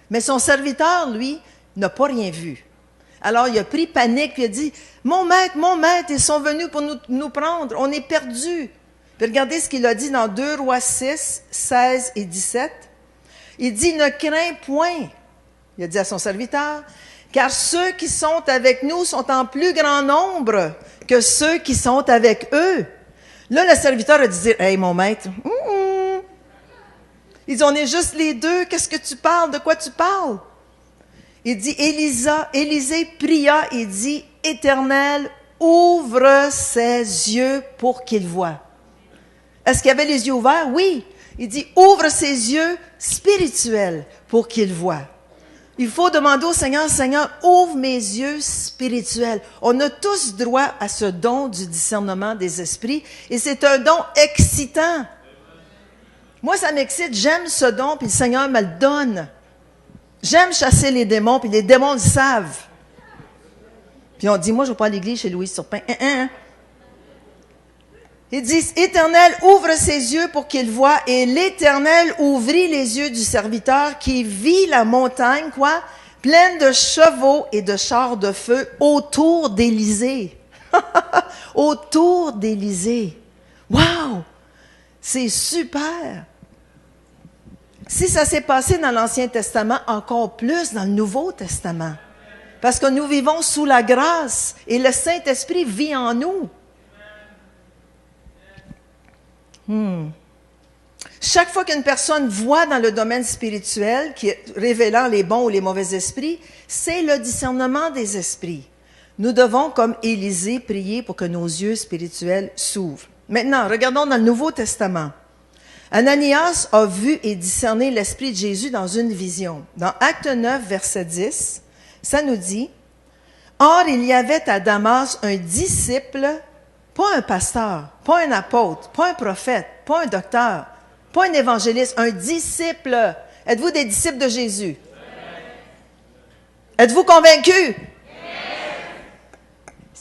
Mais son serviteur, lui, n'a pas rien vu. Alors, il a pris panique, puis il a dit, « Mon maître, ils sont venus pour nous prendre, on est perdus. » Puis regardez ce qu'il a dit dans 2 Rois 6, 16 et 17. Il dit, « Ne crains point. » Il a dit à son serviteur, « Car ceux qui sont avec nous sont en plus grand nombre que ceux qui sont avec eux. » Là, le serviteur a dit, « Hey, mon maître, il dit, on est juste les deux, qu'est-ce que tu parles? De quoi tu parles? » Il dit, Élisée pria et dit, « Éternel, ouvre ses yeux pour qu'il voie. » Est-ce qu'il avait les yeux ouverts? Oui. Il dit, « Ouvre ses yeux spirituels pour qu'il voie. » Il faut demander au Seigneur, « Seigneur, ouvre mes yeux spirituels. » On a tous droit à ce don du discernement des esprits et c'est un don excitant. Moi, ça m'excite, j'aime ce don, puis le Seigneur me le donne. J'aime chasser les démons, puis les démons le savent. Puis on dit, moi, je ne vais pas à l'église chez Louise Turpin. Il dit, « Éternel, ouvre ses yeux pour qu'il voie. » Et l'Éternel ouvrit les yeux du serviteur qui vit la montagne, quoi? Pleine de chevaux et de chars de feu autour d'Élysée. Autour d'Élysée. Wow! C'est super! Si ça s'est passé dans l'Ancien Testament, encore plus dans le Nouveau Testament. Parce que nous vivons sous la grâce et le Saint-Esprit vit en nous. Chaque fois qu'une personne voit dans le domaine spirituel, qui est révélant les bons ou les mauvais esprits, c'est le discernement des esprits. Nous devons, comme Élisée, prier pour que nos yeux spirituels s'ouvrent. Maintenant, regardons dans le Nouveau Testament. Ananias a vu et discerné l'Esprit de Jésus dans une vision. Dans Acte 9, verset 10, ça nous dit, « Or, il y avait à Damas un disciple, pas un pasteur, pas un apôtre, pas un prophète, pas un docteur, pas un évangéliste, un disciple. » Êtes-vous des disciples de Jésus? Êtes-vous convaincus?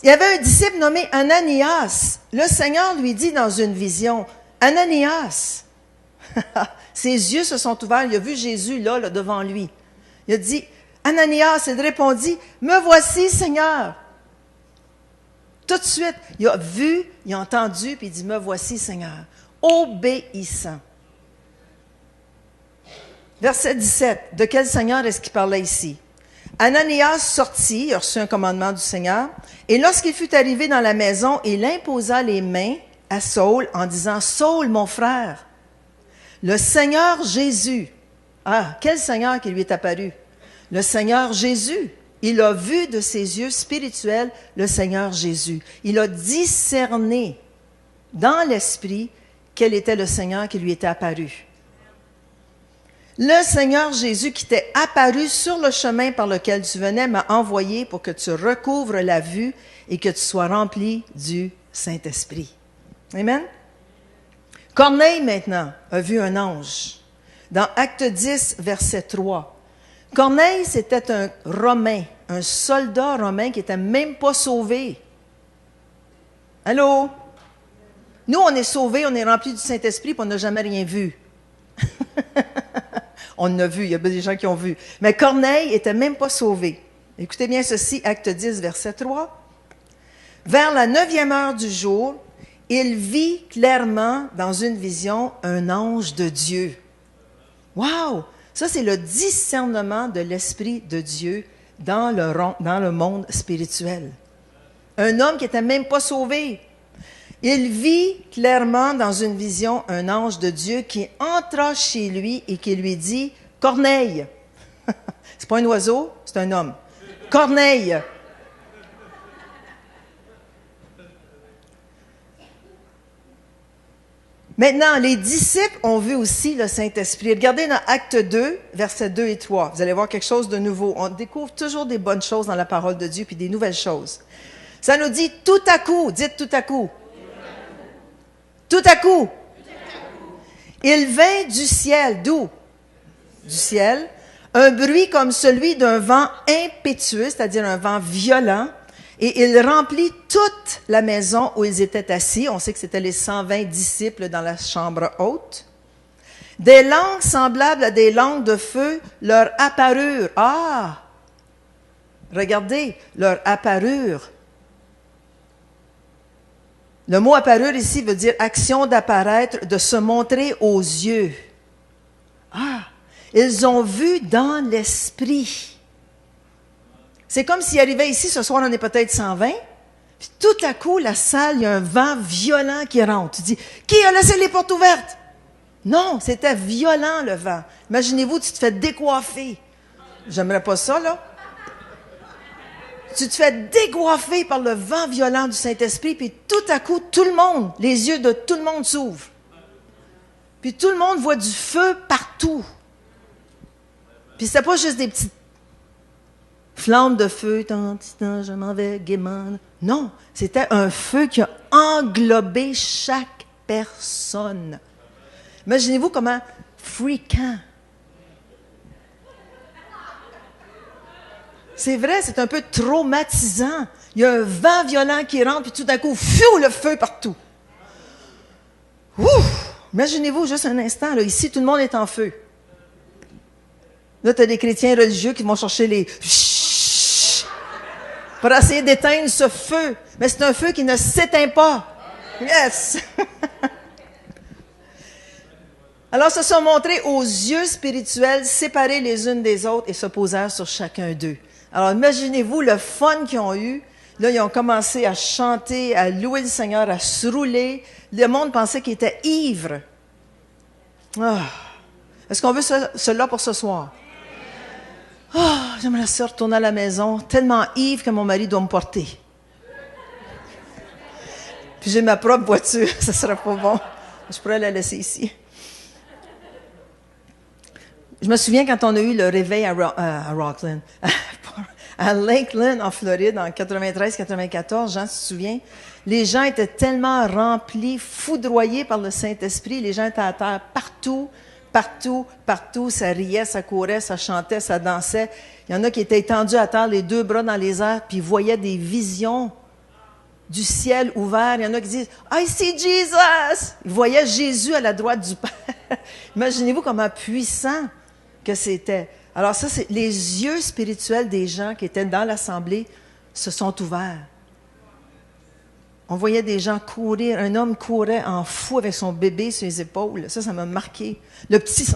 Il y avait un disciple nommé Ananias. Le Seigneur lui dit dans une vision, « Ananias. » Ses yeux se sont ouverts, il a vu Jésus là devant lui. Il a dit, « Ananias. » Il répondit, « Me voici, Seigneur. » Tout de suite, il a vu, il a entendu, puis il dit, « Me voici, Seigneur. » Obéissant. Verset 17. De quel Seigneur est-ce qu'il parlait ici? Ananias sortit, il a reçu un commandement du Seigneur, et lorsqu'il fut arrivé dans la maison, il imposa les mains à Saul en disant, « Saul, mon frère, le Seigneur Jésus. » Ah, quel Seigneur qui lui est apparu? Le Seigneur Jésus. Il a vu de ses yeux spirituels le Seigneur Jésus. Il a discerné dans l'esprit quel était le Seigneur qui lui était apparu. Le Seigneur Jésus qui t'est apparu sur le chemin par lequel tu venais m'a envoyé pour que tu recouvres la vue et que tu sois rempli du Saint-Esprit. Amen. Corneille, maintenant, a vu un ange. Dans Acte 10, verset 3. Corneille, c'était un Romain, un soldat romain qui n'était même pas sauvé. Allô? Nous, on est sauvés, on est remplis du Saint-Esprit, puis on n'a jamais rien vu. On a vu, il y a des gens qui ont vu. Mais Corneille n'était même pas sauvé. Écoutez bien ceci, Acte 10, verset 3. Vers la 9e heure du jour, il vit clairement dans une vision un ange de Dieu. Wow! Ça, c'est le discernement de l'Esprit de Dieu dans le monde spirituel. Un homme qui n'était même pas sauvé. Il vit clairement dans une vision un ange de Dieu qui entra chez lui et qui lui dit « Corneille ». C'est pas un oiseau, c'est un homme. « Corneille ». Maintenant, les disciples ont vu aussi le Saint-Esprit. Regardez dans Acte 2, versets 2 et 3. Vous allez voir quelque chose de nouveau. On découvre toujours des bonnes choses dans la parole de Dieu puis des nouvelles choses. Ça nous dit tout à coup, dites tout à coup. Tout à coup. Il vint du ciel, d'où? Du ciel, un bruit comme celui d'un vent impétueux, c'est-à-dire un vent violent, et il remplit toute la maison où ils étaient assis. On sait que c'était les 120 disciples dans la chambre haute. Des langues semblables à des langues de feu leur apparurent. Ah! Regardez, leur apparurent. Le mot apparure ici veut dire action d'apparaître, de se montrer aux yeux. Ah! Ils ont vu dans l'esprit. C'est comme s'il arrivait ici, ce soir on est peut-être 120, puis tout à coup, la salle, il y a un vent violent qui rentre. Tu dis, qui a laissé les portes ouvertes? Non, c'était violent le vent. Imaginez-vous, tu te fais décoiffer. J'aimerais pas ça, là. Tu te fais décoiffer par le vent violent du Saint-Esprit, puis tout à coup, tout le monde, les yeux de tout le monde s'ouvrent. Puis tout le monde voit du feu partout. Puis c'était pas juste des petites flammes de feu, je m'en vais gaiement. Non, c'était un feu qui a englobé chaque personne. Imaginez-vous comment fréquent. C'est vrai, c'est un peu traumatisant. Il y a un vent violent qui rentre, puis tout d'un coup, fiou, le feu partout. Ouf! Imaginez-vous juste un instant, là, ici, tout le monde est en feu. Là, tu as des chrétiens religieux qui vont chercher les chut pour essayer d'éteindre ce feu. Mais c'est un feu qui ne s'éteint pas. Yes! Alors, se sont montrés aux yeux spirituels, séparés les unes des autres et se posèrent sur chacun d'eux. Alors, imaginez-vous le fun qu'ils ont eu. Là, ils ont commencé à chanter, à louer le Seigneur, à se rouler. Le monde pensait qu'ils étaient ivres. Ah. Est-ce qu'on veut cela pour ce soir? Ah, j'aimerais ça retourner à la maison, tellement ivre que mon mari doit me porter. Puis j'ai ma propre voiture, ça serait pas bon. Je pourrais la laisser ici. Je me souviens quand on a eu le réveil à Rockland, à Lakeland, en Floride, en 93-94, Jean, tu te souviens? Les gens étaient tellement remplis, foudroyés par le Saint-Esprit. Les gens étaient à terre partout, partout, partout. Ça riait, ça courait, ça chantait, ça dansait. Il y en a qui étaient étendus à terre, les deux bras dans les airs, puis ils voyaient des visions du ciel ouvert. Il y en a qui disent « I see Jesus! » Ils voyaient Jésus à la droite du Père. Imaginez-vous comment puissant que c'était. Alors ça, c'est les yeux spirituels des gens qui étaient dans l'assemblée se sont ouverts. On voyait des gens courir. Un homme courait en fou avec son bébé sur les épaules. Ça m'a marqué. Le petit...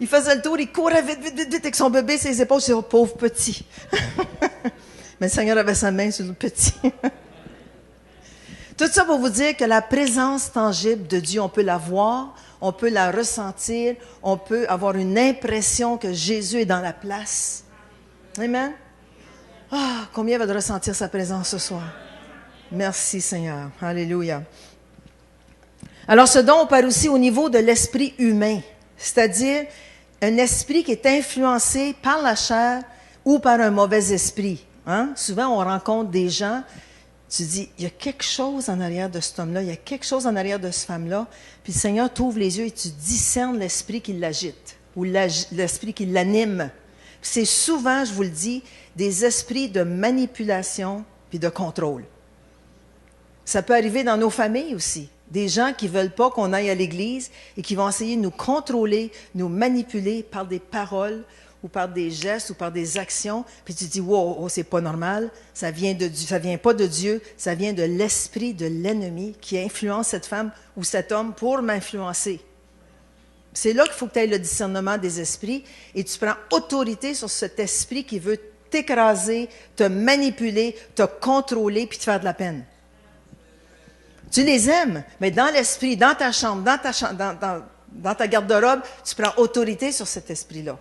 Il faisait le tour, il courait vite, vite, vite, vite avec son bébé sur les épaules. C'est un pauvre petit. Mais le Seigneur avait sa main sur le petit. Tout ça pour vous dire que la présence tangible de Dieu, on peut la voir, on peut la ressentir, on peut avoir une impression que Jésus est dans la place. Amen. Ah, combien va de ressentir sa présence ce soir? Merci Seigneur. Alléluia. Alors, ce don opère aussi au niveau de l'esprit humain, c'est-à-dire un esprit qui est influencé par la chair ou par un mauvais esprit. Hein? Souvent, on rencontre des gens, tu dis, il y a quelque chose en arrière de cet homme-là, il y a quelque chose en arrière de cette femme-là, puis le Seigneur t'ouvre les yeux et tu discernes l'esprit qui l'agite ou l'esprit qui l'anime. C'est souvent, je vous le dis, des esprits de manipulation puis de contrôle. Ça peut arriver dans nos familles aussi. Des gens qui ne veulent pas qu'on aille à l'église et qui vont essayer de nous contrôler, nous manipuler par des paroles ou par des gestes ou par des actions. Puis tu te dis, wow, oh, c'est pas normal, ça vient de Dieu, ça vient pas de Dieu, ça vient de l'esprit de l'ennemi qui influence cette femme ou cet homme pour m'influencer. C'est là qu'il faut que tu aies le discernement des esprits et tu prends autorité sur cet esprit qui veut t'écraser, te manipuler, te contrôler puis te faire de la peine. Tu les aimes, mais dans l'esprit, dans ta chambre, dans ta garde-robe, tu prends autorité sur cet esprit-là.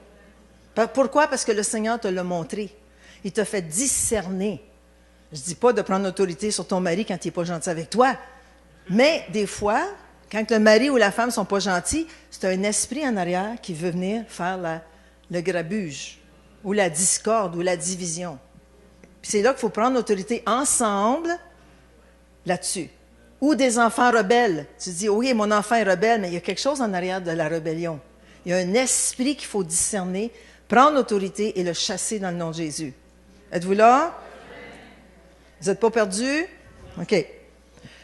Pourquoi? Parce que le Seigneur te l'a montré. Il t'a fait discerner. Je ne dis pas de prendre autorité sur ton mari quand il n'est pas gentil avec toi, mais des fois, quand le mari ou la femme ne sont pas gentils, c'est un esprit en arrière qui veut venir faire le grabuge, ou la discorde, ou la division. Puis c'est là qu'il faut prendre autorité ensemble là-dessus. Ou des enfants rebelles. Tu dis, oui, mon enfant est rebelle, mais il y a quelque chose en arrière de la rébellion. Il y a un esprit qu'il faut discerner, prendre autorité et le chasser dans le nom de Jésus. Êtes-vous là? Vous n'êtes pas perdus? OK.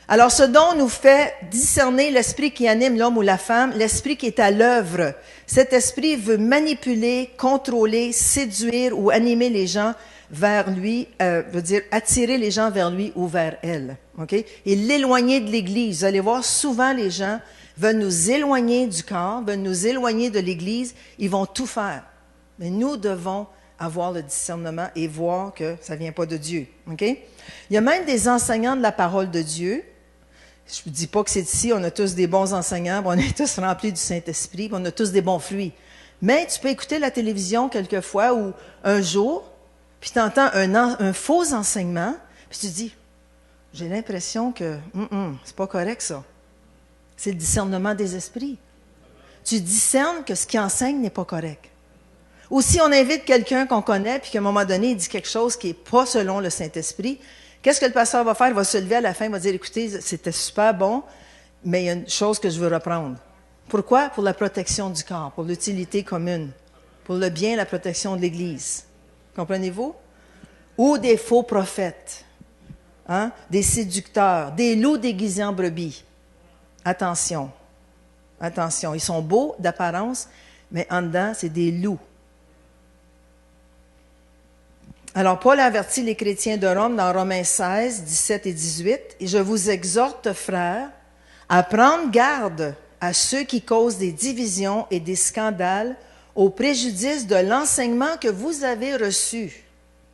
Alors, ce don nous fait discerner l'esprit qui anime l'homme ou la femme, l'esprit qui est à l'œuvre. Cet esprit veut manipuler, contrôler, séduire ou animer les gens vers lui, veut dire attirer les gens vers lui ou vers elle. Okay? Et l'éloigner de l'Église. Vous allez voir, souvent les gens veulent nous éloigner du corps, veulent nous éloigner de l'Église. Ils vont tout faire. Mais nous devons avoir le discernement et voir que ça ne vient pas de Dieu. Okay? Il y a même des enseignants de la parole de Dieu. Je ne dis pas que c'est ici, on a tous des bons enseignants, on est tous remplis du Saint-Esprit, on a tous des bons fruits. Mais tu peux écouter la télévision quelquefois ou un jour, puis tu entends un faux enseignement, puis tu te dis, j'ai l'impression que c'est pas correct ça. C'est le discernement des esprits. Tu discernes que ce qu'il enseigne n'est pas correct. Ou si on invite quelqu'un qu'on connaît, puis qu'à un moment donné, il dit quelque chose qui n'est pas selon le Saint-Esprit, qu'est-ce que le pasteur va faire? Il va se lever à la fin, il va dire, écoutez, c'était super bon, mais il y a une chose que je veux reprendre. Pourquoi? Pour la protection du corps, pour l'utilité commune, pour le bien et la protection de l'Église. Comprenez-vous? Ou des faux prophètes, hein? Des séducteurs, des loups déguisés en brebis. Attention, attention, ils sont beaux d'apparence, mais en dedans, c'est des loups. Alors, Paul avertit les chrétiens de Rome dans Romains 16, 17 et 18, « Et je vous exhorte, frères, à prendre garde à ceux qui causent des divisions et des scandales au préjudice de l'enseignement que vous avez reçu. »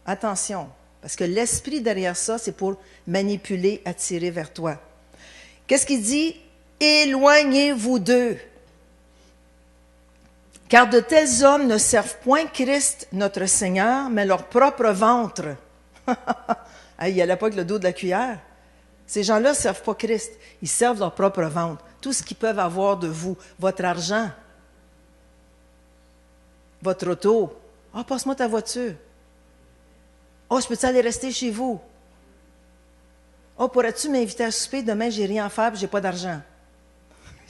Attention, parce que l'esprit derrière ça, c'est pour manipuler, attirer vers toi. Qu'est-ce qu'il dit? « Éloignez-vous d'eux. » Car de tels hommes ne servent point Christ, notre Seigneur, mais leur propre ventre. Il n'allait pas avec le dos de la cuillère. Ces gens-là ne servent pas Christ, ils servent leur propre ventre. Tout ce qu'ils peuvent avoir de vous, votre argent, votre auto. « Ah, passe-moi ta voiture. »« Oh, je peux-tu aller rester chez vous? »« Oh, pourrais-tu m'inviter à souper? Demain, j'ai rien à faire et j'ai pas d'argent. »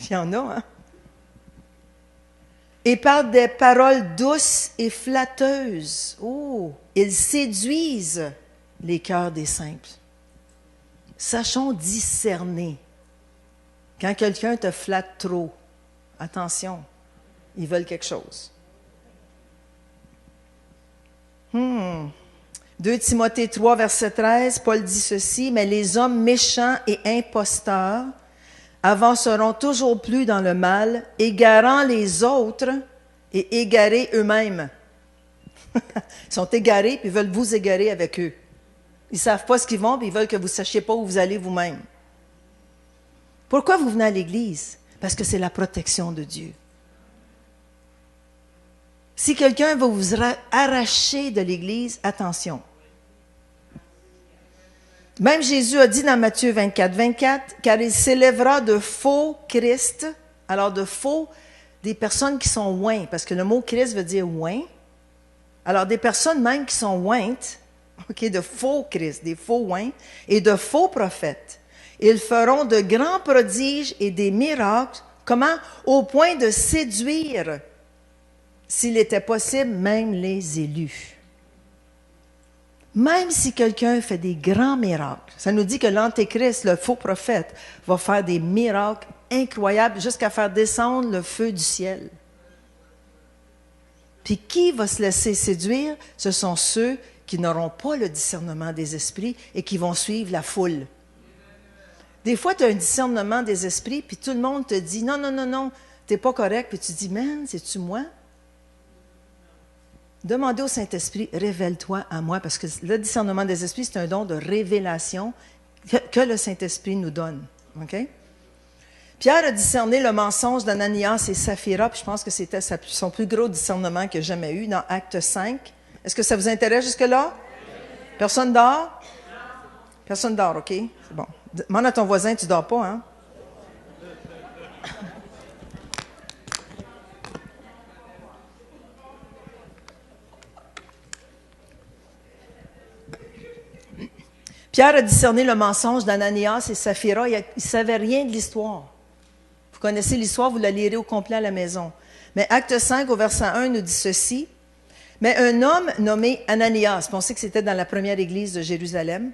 Il y en a, hein? Et par des paroles douces et flatteuses. Oh, ils séduisent les cœurs des simples. Sachons discerner. Quand quelqu'un te flatte trop, attention, ils veulent quelque chose. 2 Timothée 3, verset 13, Paul dit ceci, « Mais les hommes méchants et imposteurs avanceront toujours plus dans le mal, égarant les autres et égarés eux-mêmes. » Ils sont égarés, puis ils veulent vous égarer avec eux. Ils ne savent pas ce qu'ils vont, puis ils veulent que vous ne sachiez pas où vous allez vous-même. Pourquoi vous venez à l'Église? Parce que c'est la protection de Dieu. Si quelqu'un va vous arracher de l'Église, attention. Même Jésus a dit dans Matthieu 24, 24, car il s'élèvera de faux Christ. Alors, de faux, des personnes qui sont ointes, parce que le mot Christ veut dire oint. Alors, des personnes même qui sont ointes, ok, de faux Christ, des faux oints, et de faux prophètes. Ils feront de grands prodiges et des miracles. Comment? Au point de séduire, s'il était possible, même les élus. Même si quelqu'un fait des grands miracles, ça nous dit que l'Antéchrist, le faux prophète, va faire des miracles incroyables jusqu'à faire descendre le feu du ciel. Puis qui va se laisser séduire? Ce sont ceux qui n'auront pas le discernement des esprits et qui vont suivre la foule. Des fois, tu as un discernement des esprits, puis tout le monde te dit « Non, non, non, non, t'es pas correct. » Puis tu dis « Man, c'est-tu moi? » Demandez au Saint-Esprit, révèle-toi à moi, parce que le discernement des esprits, c'est un don de révélation que le Saint-Esprit nous donne. Okay? Pierre a discerné le mensonge d'Ananias et Saphira, puis je pense que c'était son plus gros discernement qu'il a jamais eu dans Acte 5. Est-ce que ça vous intéresse jusque-là? Personne dort? Personne dort, OK? C'est bon. Demande à ton voisin, tu dors pas, hein? Pierre a discerné le mensonge d'Ananias et Saphira. Il ne savait rien de l'histoire. Vous connaissez l'histoire, vous la lirez au complet à la maison. Mais Acte 5, au verset 1, nous dit ceci. Mais un homme nommé Ananias, on sait que c'était dans la première église de Jérusalem,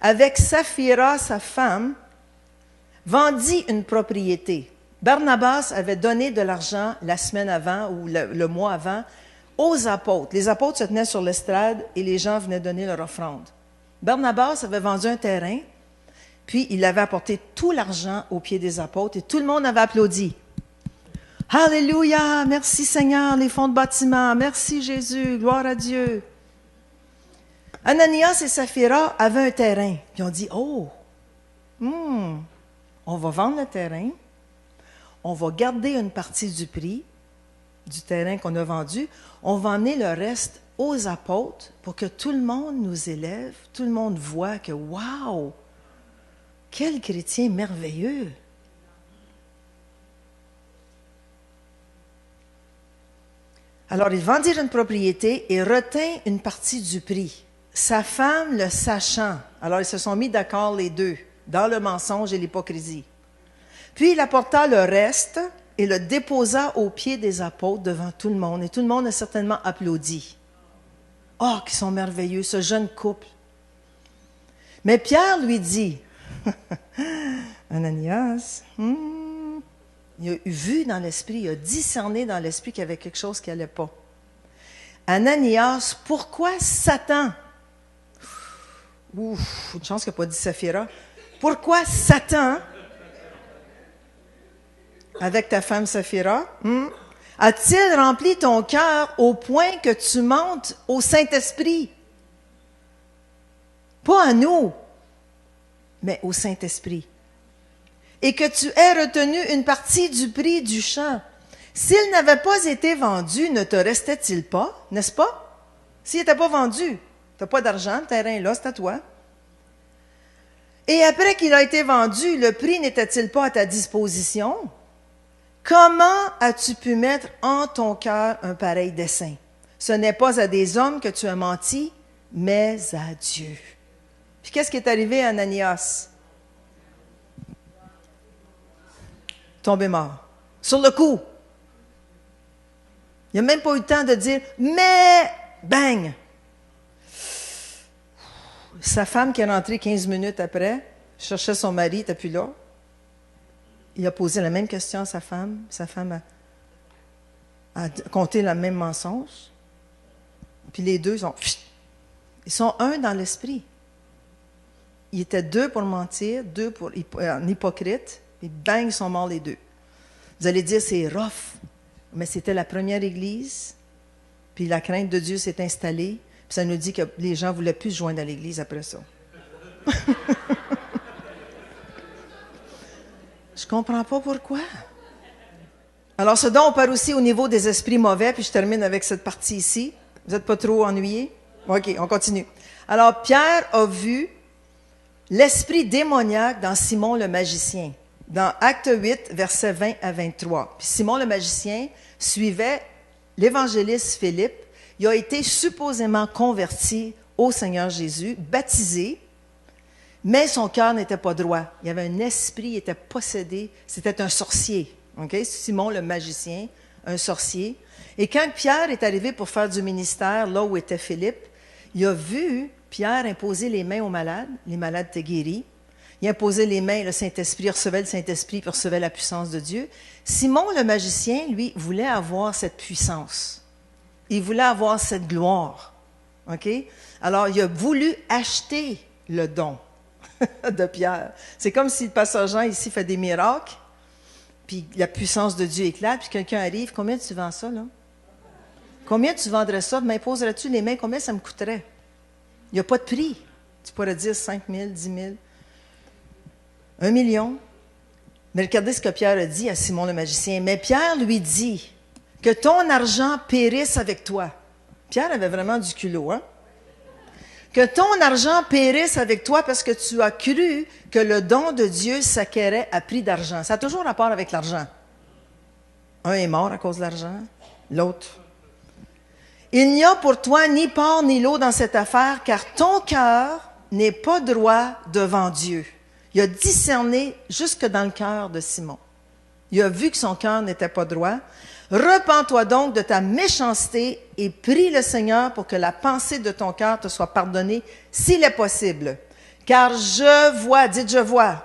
avec Saphira, sa femme, vendit une propriété. Barnabas avait donné de l'argent la semaine avant ou le mois avant aux apôtres. Les apôtres se tenaient sur l'estrade et les gens venaient donner leur offrande. Barnabas avait vendu un terrain, puis il avait apporté tout l'argent aux pieds des apôtres et tout le monde avait applaudi. Alléluia, merci Seigneur, les fonds de bâtiment, merci Jésus, gloire à Dieu. Ananias et Saphira avaient un terrain, puis on dit, on va vendre le terrain, on va garder une partie du prix du terrain qu'on a vendu, on va emmener le reste aux apôtres pour que tout le monde nous élève, tout le monde voit que, wow, quel chrétien merveilleux! Alors, ils vendirent une propriété et retint une partie du prix. Sa femme le sachant, alors ils se sont mis d'accord les deux, dans le mensonge et l'hypocrisie. Puis il apporta le reste et le déposa aux pieds des apôtres devant tout le monde. Et tout le monde a certainement applaudi. Oh, qu'ils sont merveilleux, ce jeune couple. Mais Pierre lui dit, Ananias, il a vu dans l'esprit, il a discerné dans l'esprit qu'il y avait quelque chose qui n'allait pas. Ananias, pourquoi Satan? Ouf, une chance qu'il n'a pas dit Saphira. Pourquoi Satan, avec ta femme Saphira, a-t-il rempli ton cœur au point que tu montes au Saint-Esprit? Pas à nous, mais au Saint-Esprit. Et que tu aies retenu une partie du prix du champ. S'il n'avait pas été vendu, ne te restait-il pas, n'est-ce pas? S'il n'était pas vendu, tu n'as pas d'argent, le terrain est là, c'est à toi. Et après qu'il a été vendu, le prix n'était-il pas à ta disposition? Comment as-tu pu mettre en ton cœur un pareil dessein? Ce n'est pas à des hommes que tu as menti, mais à Dieu. Puis qu'est-ce qui est arrivé à Ananias? Tombé mort. Sur le coup. Il n'a même pas eu le temps de dire « mais » bang! Sa femme qui est rentrée 15 minutes après, cherchait son mari, il n'était plus là. Il a posé la même question à sa femme. Sa femme a compté le même mensonge. Puis les deux ils sont un dans l'esprit. Ils étaient deux pour mentir, deux pour un hypocrite, et bang, ils sont morts les deux. Vous allez dire, c'est rough, mais c'était la première église, puis la crainte de Dieu s'est installée, puis ça nous dit que les gens ne voulaient plus se joindre à l'église après ça. Je ne comprends pas pourquoi. Alors, ce dont on parle aussi au niveau des esprits mauvais, puis je termine avec cette partie ici. Vous n'êtes pas trop ennuyés? OK, on continue. Alors, Pierre a vu l'esprit démoniaque dans Simon le magicien, dans Acte 8, versets 20 à 23. Puis Simon le magicien suivait l'évangéliste Philippe. Il a été supposément converti au Seigneur Jésus, baptisé, mais son cœur n'était pas droit. Il y avait un esprit, il était possédé. C'était un sorcier. Okay? Simon le magicien, un sorcier. Et quand Pierre est arrivé pour faire du ministère, là où était Philippe, il a vu Pierre imposer les mains aux malades. Les malades étaient guéris. Il imposait les mains, le Saint-Esprit recevait le Saint-Esprit, puis recevait la puissance de Dieu. Simon le magicien, lui, voulait avoir cette puissance. Il voulait avoir cette gloire. OK? Alors, il a voulu acheter le don de Pierre. C'est comme si le pasteur Jean ici fait des miracles, puis la puissance de Dieu éclate, puis quelqu'un arrive, combien tu vends ça, là? Combien tu vendrais ça? M'imposerais-tu les mains? Combien ça me coûterait? Il n'y a pas de prix. Tu pourrais dire 5 000, 10 000, 1 million. Mais regardez ce que Pierre a dit à Simon le magicien. Mais Pierre lui dit que ton argent périsse avec toi. Pierre avait vraiment du culot, hein? Que ton argent périsse avec toi parce que tu as cru que le don de Dieu s'acquérait à prix d'argent. Ça a toujours rapport avec l'argent. Un est mort à cause de l'argent, l'autre. Il n'y a pour toi ni part ni lot dans cette affaire, car ton cœur n'est pas droit devant Dieu. Il a discerné jusque dans le cœur de Simon. Il a vu que son cœur n'était pas droit. Repens-toi donc de ta méchanceté et prie le Seigneur pour que la pensée de ton cœur te soit pardonnée s'il est possible. Car je vois, dites je vois.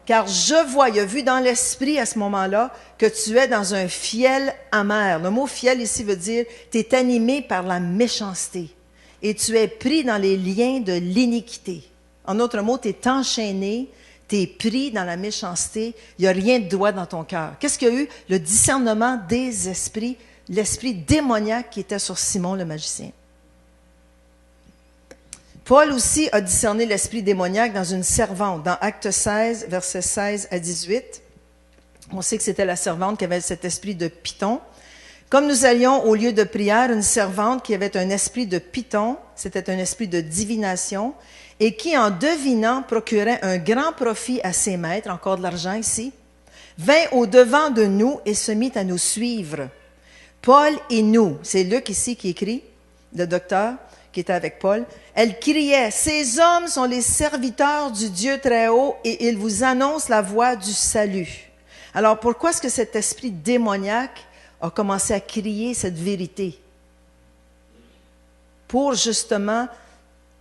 Car je vois, il a vu dans l'esprit à ce moment-là que tu es dans un fiel amer. Le mot fiel ici veut dire tu es animé par la méchanceté et tu es pris dans les liens de l'iniquité. En d'autres mots, tu es enchaîné, tu es pris dans la méchanceté, il n'y a rien de droit dans ton cœur. Qu'est-ce qu'il y a eu? Le discernement des esprits, l'esprit démoniaque qui était sur Simon le magicien. Paul aussi a discerné l'esprit démoniaque dans une servante, dans Acte 16, versets 16 à 18. On sait que c'était la servante qui avait cet esprit de Python. Comme nous allions au lieu de prière, une servante qui avait un esprit de Python, c'était un esprit de divination, et qui, en devinant, procurait un grand profit à ses maîtres, encore de l'argent ici, vint au-devant de nous et se mit à nous suivre. Paul et nous, c'est Luc ici qui écrit, le docteur qui était avec Paul, elle criait, « Ces hommes sont les serviteurs du Dieu très haut et ils vous annoncent la voie du salut. » Alors, pourquoi est-ce que cet esprit démoniaque a commencé à crier cette vérité? Pour justement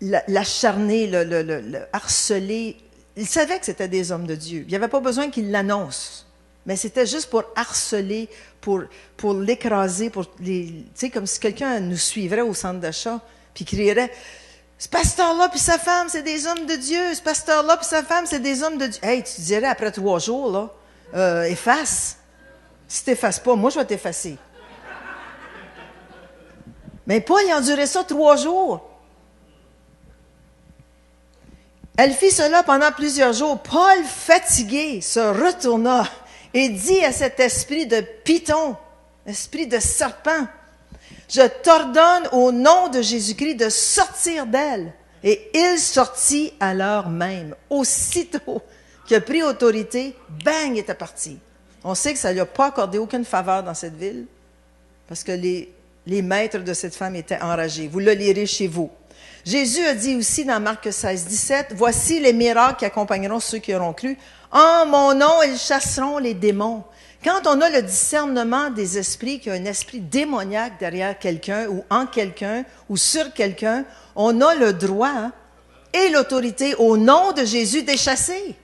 l'acharner, le harceler. Il savait que c'était des hommes de Dieu. Il n'y avait pas besoin qu'il l'annonce. Mais c'était juste pour harceler, pour l'écraser, tu sais, comme si quelqu'un nous suivrait au centre d'achat, puis crierait, « Ce pasteur-là puis sa femme, c'est des hommes de Dieu. Ce pasteur-là puis sa femme, c'est des hommes de Dieu. » Hey, tu dirais après 3 jours, là, efface. Si tu n'effaces pas, moi, je vais t'effacer. Mais Paul, il a enduré ça 3 jours. Elle fit cela pendant plusieurs jours. Paul, fatigué, se retourna et dit à cet esprit de Python, esprit de serpent, « Je t'ordonne au nom de Jésus-Christ de sortir d'elle. » Et il sortit à l'heure même. Aussitôt qu'il a pris autorité, bang, il était parti. On sait que ça ne lui a pas accordé aucune faveur dans cette ville, parce que les maîtres de cette femme étaient enragés. Vous le lirez chez vous. Jésus a dit aussi dans Marc 16, 17, « Voici les miracles qui accompagneront ceux qui auront cru. En mon nom, ils chasseront les démons. » Quand on a le discernement des esprits, qu'il y a un esprit démoniaque derrière quelqu'un, ou en quelqu'un, ou sur quelqu'un, on a le droit et l'autorité au nom de Jésus de les chasser.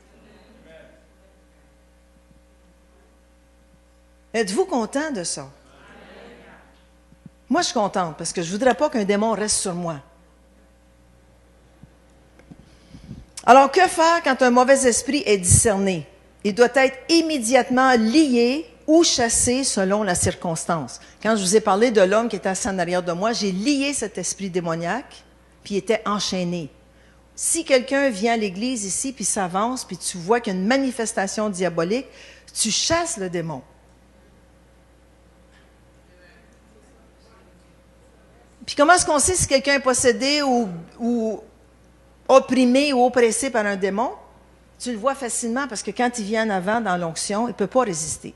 Êtes-vous content de ça? Moi, je suis contente parce que je ne voudrais pas qu'un démon reste sur moi. Alors, que faire quand un mauvais esprit est discerné? Il doit être immédiatement lié ou chassé selon la circonstance. Quand je vous ai parlé de l'homme qui était assis en arrière de moi, j'ai lié cet esprit démoniaque, puis il était enchaîné. Si quelqu'un vient à l'église ici, puis s'avance, puis tu vois qu'il y a une manifestation diabolique, tu chasses le démon. Puis comment est-ce qu'on sait si quelqu'un est possédé ou opprimé ou oppressé par un démon, tu le vois facilement parce que quand il vient en avant dans l'onction, il ne peut pas résister.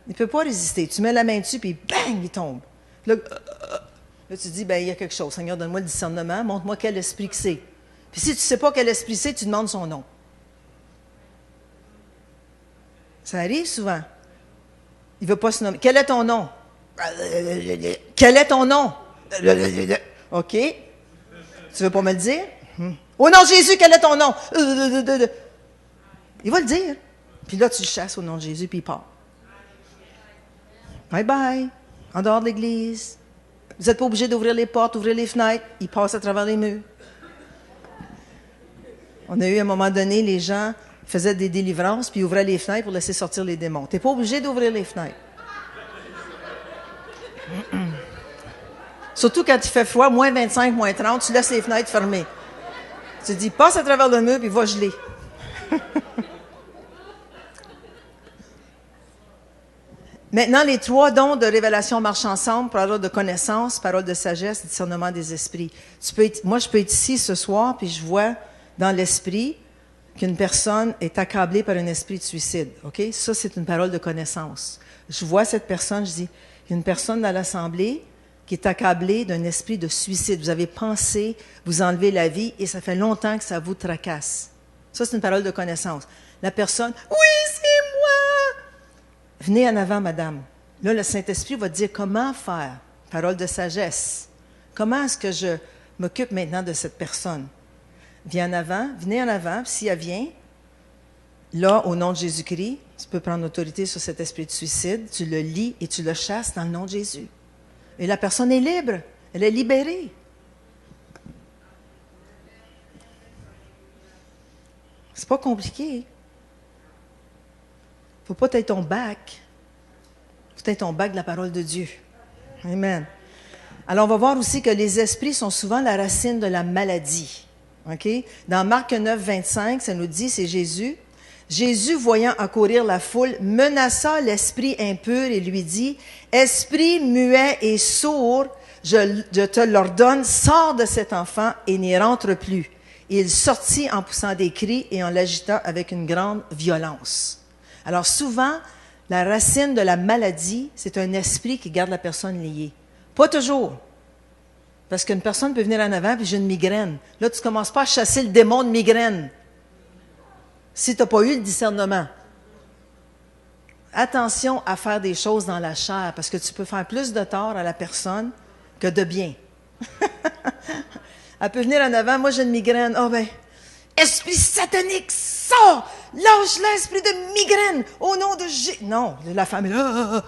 Il ne peut pas résister. Tu mets la main dessus, puis bang, il tombe. Là, tu te dis, ben, il y a quelque chose. Seigneur, donne-moi le discernement, montre-moi quel esprit que c'est. Puis si tu ne sais pas quel esprit c'est, tu demandes son nom. Ça arrive souvent. Il ne veut pas se nommer. Quel est ton nom? Quel est ton nom? OK. Tu ne veux pas me le dire? Au nom de Jésus, quel est ton nom? Il va le dire. Puis là, tu le chasses au nom de Jésus, puis il part. Bye bye. En dehors de l'église. Vous n'êtes pas obligé d'ouvrir les portes, ouvrir les fenêtres. Il passe à travers les murs. On a eu à un moment donné, les gens faisaient des délivrances, puis ouvraient les fenêtres pour laisser sortir les démons. Tu n'es pas obligé d'ouvrir les fenêtres. Surtout quand il fait froid, moins 25, moins 30, tu laisses les fenêtres fermées. Tu te dis, passe à travers le mur, puis va geler. Maintenant, les 3 dons de révélation marchent ensemble, parole de connaissance, parole de sagesse, discernement des esprits. Moi, je peux être ici ce soir, puis je vois dans l'esprit qu'une personne est accablée par un esprit de suicide. OK? Ça, c'est une parole de connaissance. Je vois cette personne, je dis, il y a une personne dans l'assemblée qui est accablée d'un esprit de suicide. Vous avez pensé vous enlever la vie et ça fait longtemps que ça vous tracasse. Ça, c'est une parole de connaissance. La personne, oui, c'est moi! Venez en avant, madame. Là, le Saint-Esprit va te dire comment faire. Parole de sagesse. Comment est-ce que je m'occupe maintenant de cette personne? Viens en avant, venez en avant, puis si elle vient, là, au nom de Jésus-Christ, tu peux prendre autorité sur cet esprit de suicide, tu le lis et tu le chasses dans le nom de Jésus. Et la personne est libre, elle est libérée. C'est pas compliqué. Il ne faut pas être ton bac. Il faut être ton bac de la parole de Dieu. Amen. Alors, on va voir aussi que les esprits sont souvent la racine de la maladie. Okay? Dans Marc 9, 25, ça nous dit, c'est Jésus. Jésus, voyant accourir la foule, menaça l'esprit impur et lui dit, « Esprit muet et sourd, je te l'ordonne, sors de cet enfant et n'y rentre plus. » Et il sortit en poussant des cris et en l'agitant avec une grande violence. Alors souvent, la racine de la maladie, c'est un esprit qui garde la personne liée. Pas toujours. Parce qu'une personne peut venir en avant et j'ai une migraine. Là, tu ne commences pas à chasser le démon de migraine. Si tu n'as pas eu le discernement. Attention à faire des choses dans la chair, parce que tu peux faire plus de tort à la personne que de bien. Elle peut venir en avant, moi j'ai une migraine. Oh ben, esprit satanique, sors! Lâche l'esprit de migraine au nom de Jésus. Non, la femme est là.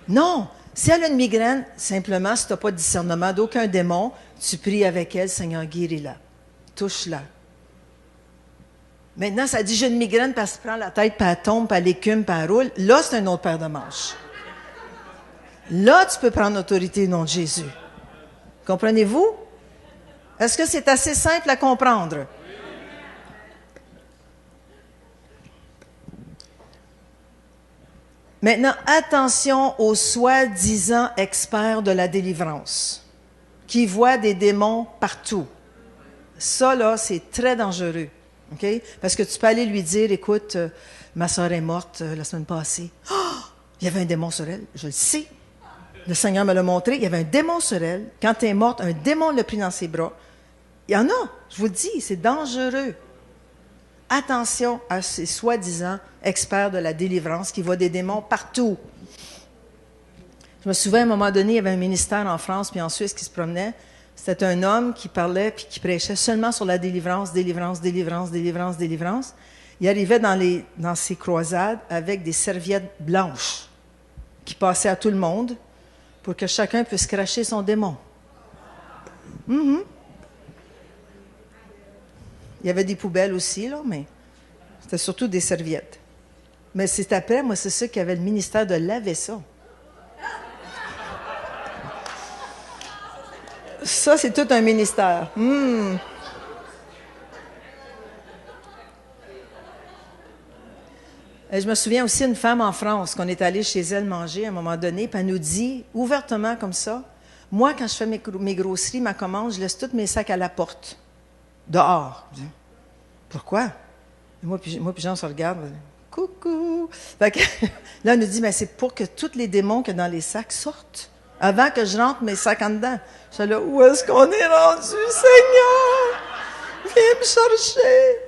Non, si elle a une migraine, simplement, si tu n'as pas de discernement d'aucun démon, tu pries avec elle, Seigneur, guéris-la. Touche-la. Maintenant, ça dit, j'ai une migraine parce qu'elle prend la tête, puis elle tombe, puis elle écume, puis elle roule. Là, c'est un autre paire de manches. Là, tu peux prendre l'autorité au nom de Jésus. Comprenez-vous? Est-ce que c'est assez simple à comprendre? Maintenant, attention aux soi-disant experts de la délivrance qui voient des démons partout. Ça, là, c'est très dangereux. Okay? Parce que tu peux aller lui dire, écoute, ma soeur est morte la semaine passée. Oh, il y avait un démon sur elle. Je le sais. Le Seigneur me l'a montré. Il y avait un démon sur elle. Quand elle est morte, un démon l'a pris dans ses bras. Il y en a. Je vous le dis, c'est dangereux. Attention à ces soi-disant experts de la délivrance qui voient des démons partout. Je me souviens, à un moment donné, il y avait un ministère en France puis en Suisse qui se promenait. C'était un homme qui parlait puis qui prêchait seulement sur la délivrance, délivrance, délivrance, délivrance, délivrance. Il arrivait dans ses croisades avec des serviettes blanches qui passaient à tout le monde pour que chacun puisse cracher son démon. Mm-hmm. Il y avait des poubelles aussi, là, mais c'était surtout des serviettes. Mais c'est après, moi, c'est ça qui avait le ministère de laver ça. Ça, c'est tout un ministère. Et je me souviens aussi d'une femme en France, qu'on est allé chez elle manger à un moment donné, puis elle nous dit, ouvertement comme ça, moi, quand je fais mes grosseries, ma commande, je laisse tous mes sacs à la porte. dehors. Je dis, pourquoi? Et moi puis Jean, on se regarde. Coucou! Fait que, là, on nous dit, mais c'est pour que tous les démons qu'il y a dans les sacs sortent. Avant que je rentre mes sacs en dedans. Je suis là, où est-ce qu'on est rendu, Seigneur? Viens me chercher.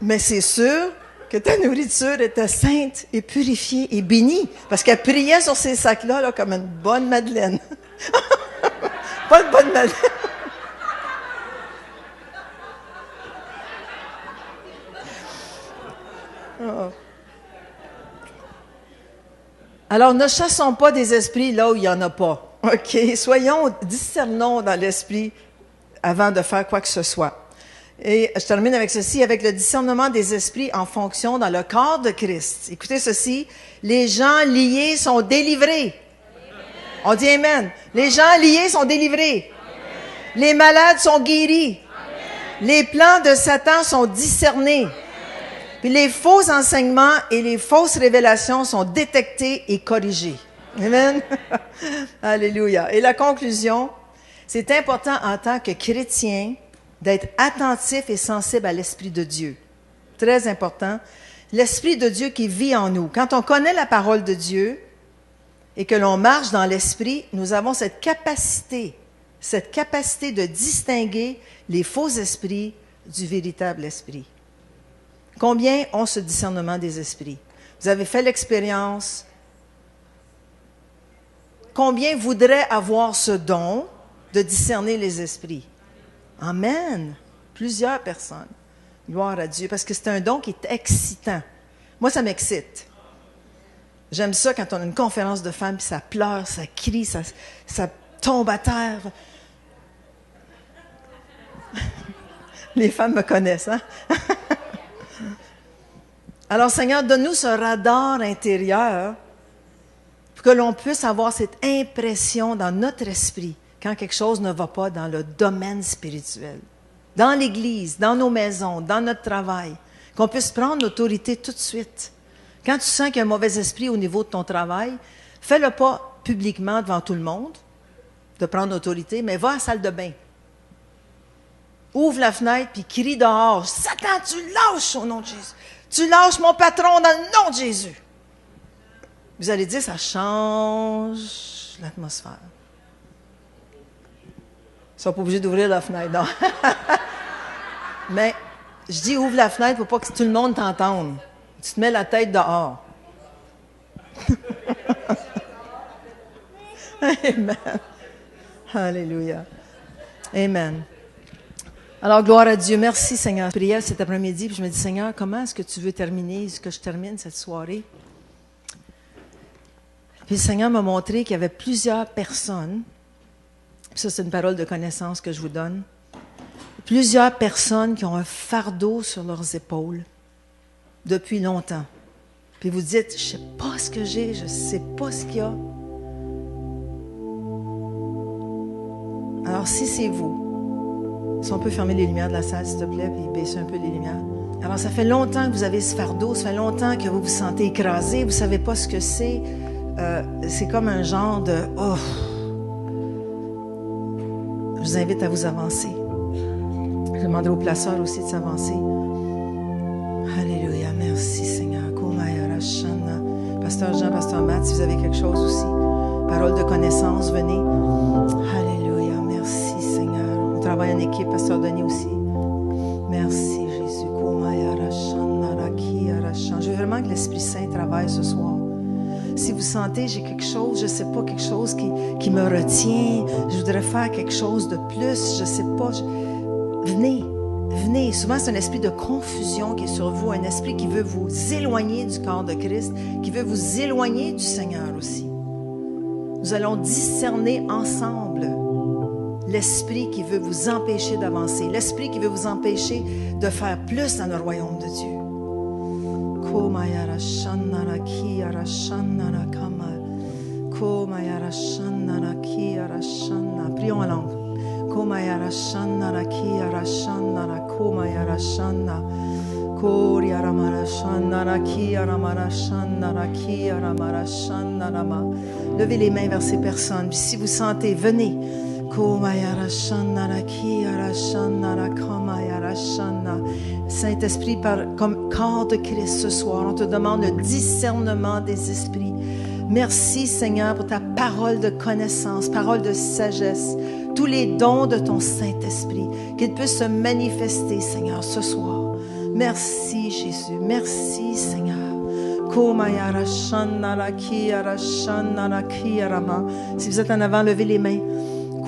Mais c'est sûr que ta nourriture était sainte et purifiée et bénie. Parce qu'elle priait sur ces sacs-là là, comme une bonne Madeleine. Pas une bonne Madeleine. Oh. Alors, ne chassons pas des esprits là où il n'y en a pas. OK? Discernons dans l'esprit avant de faire quoi que ce soit. Et je termine avec ceci, avec le discernement des esprits en fonction dans le corps de Christ. Écoutez ceci, les gens liés sont délivrés. Amen. On dit Amen. Les gens liés sont délivrés. Amen. Les malades sont guéris. Amen. Les plans de Satan sont discernés. Amen. Puis les faux enseignements et les fausses révélations sont détectés et corrigés. Amen. Alléluia. Et la conclusion, c'est important en tant que chrétien d'être attentif et sensible à l'Esprit de Dieu. Très important. L'Esprit de Dieu qui vit en nous. Quand on connaît la parole de Dieu et que l'on marche dans l'Esprit, nous avons cette capacité de distinguer les faux esprits du véritable esprit. Combien ont ce discernement des esprits? Vous avez fait l'expérience. Combien voudraient avoir ce don de discerner les esprits? Amen. Plusieurs personnes. Gloire à Dieu. Parce que c'est un don qui est excitant. Moi, ça m'excite. J'aime ça quand on a une conférence de femmes, puis ça pleure, ça crie, ça tombe à terre. Les femmes me connaissent, hein? Alors, Seigneur, donne-nous ce radar intérieur pour que l'on puisse avoir cette impression dans notre esprit quand quelque chose ne va pas dans le domaine spirituel, dans l'Église, dans nos maisons, dans notre travail, qu'on puisse prendre l'autorité tout de suite. Quand tu sens qu'il y a un mauvais esprit au niveau de ton travail, fais-le pas publiquement devant tout le monde, de prendre l'autorité, mais va à la salle de bain. Ouvre la fenêtre puis crie dehors. « Satan, tu lâches au nom de Jésus. Tu lâches mon patron dans le nom de Jésus. » Vous allez dire, ça change l'atmosphère. Ils ne sont pas obligés d'ouvrir la fenêtre, non. Mais je dis ouvre la fenêtre pour pas que tout le monde t'entende. Tu te mets la tête dehors. Amen. Alléluia. Amen. Alors, gloire à Dieu. Merci, Seigneur. Je priais cet après-midi, puis je me dis, Seigneur, comment est-ce que tu veux terminer, est-ce que je termine cette soirée? Puis le Seigneur m'a montré qu'il y avait plusieurs personnes, ça c'est une parole de connaissance que je vous donne, plusieurs personnes qui ont un fardeau sur leurs épaules depuis longtemps. Puis vous dites, je ne sais pas ce que j'ai, je ne sais pas ce qu'il y a. Alors si c'est vous, si on peut fermer les lumières de la salle, s'il te plaît, puis baisser un peu les lumières. Alors, ça fait longtemps que vous avez ce fardeau, ça fait longtemps que vous vous sentez écrasé, vous ne savez pas ce que c'est. C'est comme un genre de « oh ». Je vous invite à vous avancer. Je demanderai aux placeurs aussi de s'avancer. Alléluia, merci Seigneur. Pasteur Jean, Pasteur Matt, si vous avez quelque chose aussi, parole de connaissance, venez. Alléluia, merci Seigneur. On travaille en équipe, Pasteur Denis aussi. Merci Jésus. Je veux vraiment que l'Esprit Saint travaille ce soir. Si vous sentez, j'ai quelque chose, je ne sais pas, quelque chose qui me retient, je voudrais faire quelque chose de plus, je ne sais pas. Venez. Souvent, c'est un esprit de confusion qui est sur vous, un esprit qui veut vous éloigner du corps de Christ, qui veut vous éloigner du Seigneur aussi. Nous allons discerner ensemble l'esprit qui veut vous empêcher d'avancer, l'esprit qui veut vous empêcher de faire plus dans le royaume de Dieu. Prions en langue. Levez les mains vers ces personnes. Puis si vous sentez, venez. Saint-Esprit, comme corps de Christ ce soir, on te demande le discernement des esprits. Merci Seigneur pour ta parole de connaissance, parole de sagesse, tous les dons de ton Saint-Esprit, qu'ils puissent se manifester Seigneur ce soir. Merci Jésus, merci Seigneur. Si vous êtes en avant, levez les mains.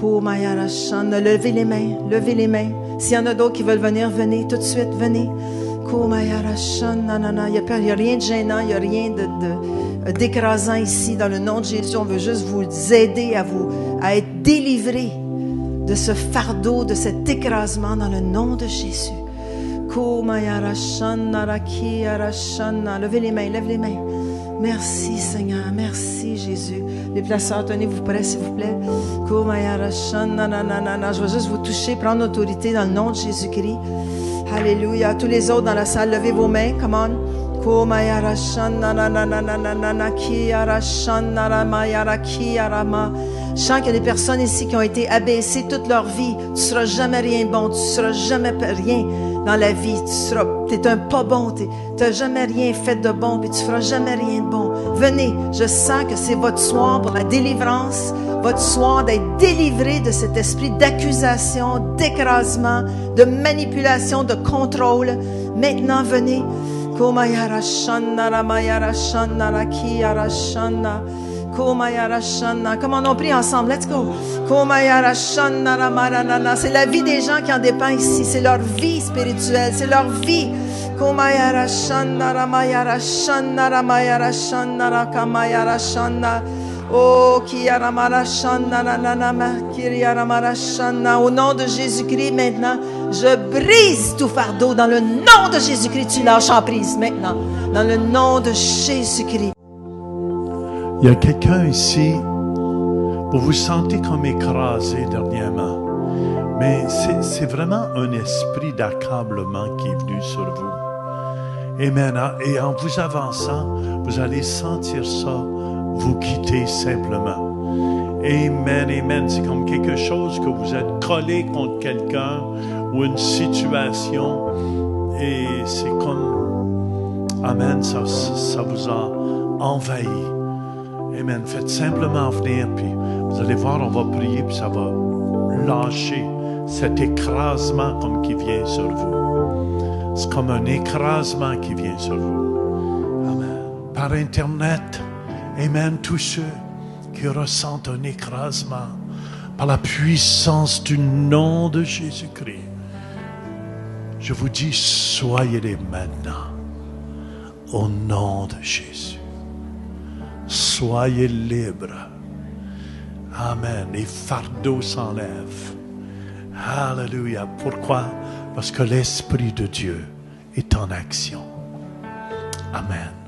Levez les mains, levez les mains. S'il y en a d'autres qui veulent venir, venez tout de suite, venez. Il n'y a rien de gênant, il n'y a rien d'écrasant ici. Dans le nom de Jésus, on veut juste vous aider à être délivrés de ce fardeau, de cet écrasement dans le nom de Jésus. Levez les mains, levez les mains. Merci Seigneur, merci Jésus. Les placeurs, tenez-vous prêts s'il vous plaît. Je vais juste vous toucher, prendre l'autorité dans le nom de Jésus-Christ. Alléluia. Tous les autres dans la salle, levez vos mains. Come on. Je sens qu'il y a des personnes ici qui ont été abaissées toute leur vie. Tu ne seras jamais rien bon, tu ne seras jamais rien dans la vie. Tu es un pas bon, tu n'as jamais rien fait de bon, puis tu ne feras jamais rien de bon. Venez, je sens que c'est votre soir pour la délivrance, votre soir d'être délivré de cet esprit d'accusation, d'écrasement, de manipulation, de contrôle. Maintenant, venez. Comment on prie ensemble? Let's go. C'est la vie des gens qui en dépend ici. C'est leur vie spirituelle. C'est leur vie. Oh, au nom de Jésus-Christ maintenant, je brise tout fardeau. Dans le nom de Jésus-Christ, tu lâches en prise maintenant. Dans le nom de Jésus-Christ.
Il y a quelqu'un ici, vous vous sentez comme écrasé dernièrement, mais c'est vraiment un esprit d'accablement qui est venu sur vous. Amen. Et en vous avançant, vous allez sentir ça vous quitter simplement. Amen, amen. C'est comme quelque chose que vous êtes collé contre quelqu'un ou une situation et c'est comme, amen, ça vous a envahi. Amen. Faites simplement venir, puis vous allez voir, on va prier, puis ça va lâcher cet écrasement comme qui vient sur vous. C'est comme un écrasement qui vient sur vous. Amen. Par Internet, amen, tous ceux qui ressentent un écrasement par la puissance du nom de Jésus-Christ, je vous dis, soyez-les maintenant, au nom de Jésus. Soyez libres. Amen. Les fardeaux s'enlèvent. Alléluia. Pourquoi? Parce que l'Esprit de Dieu est en action. Amen.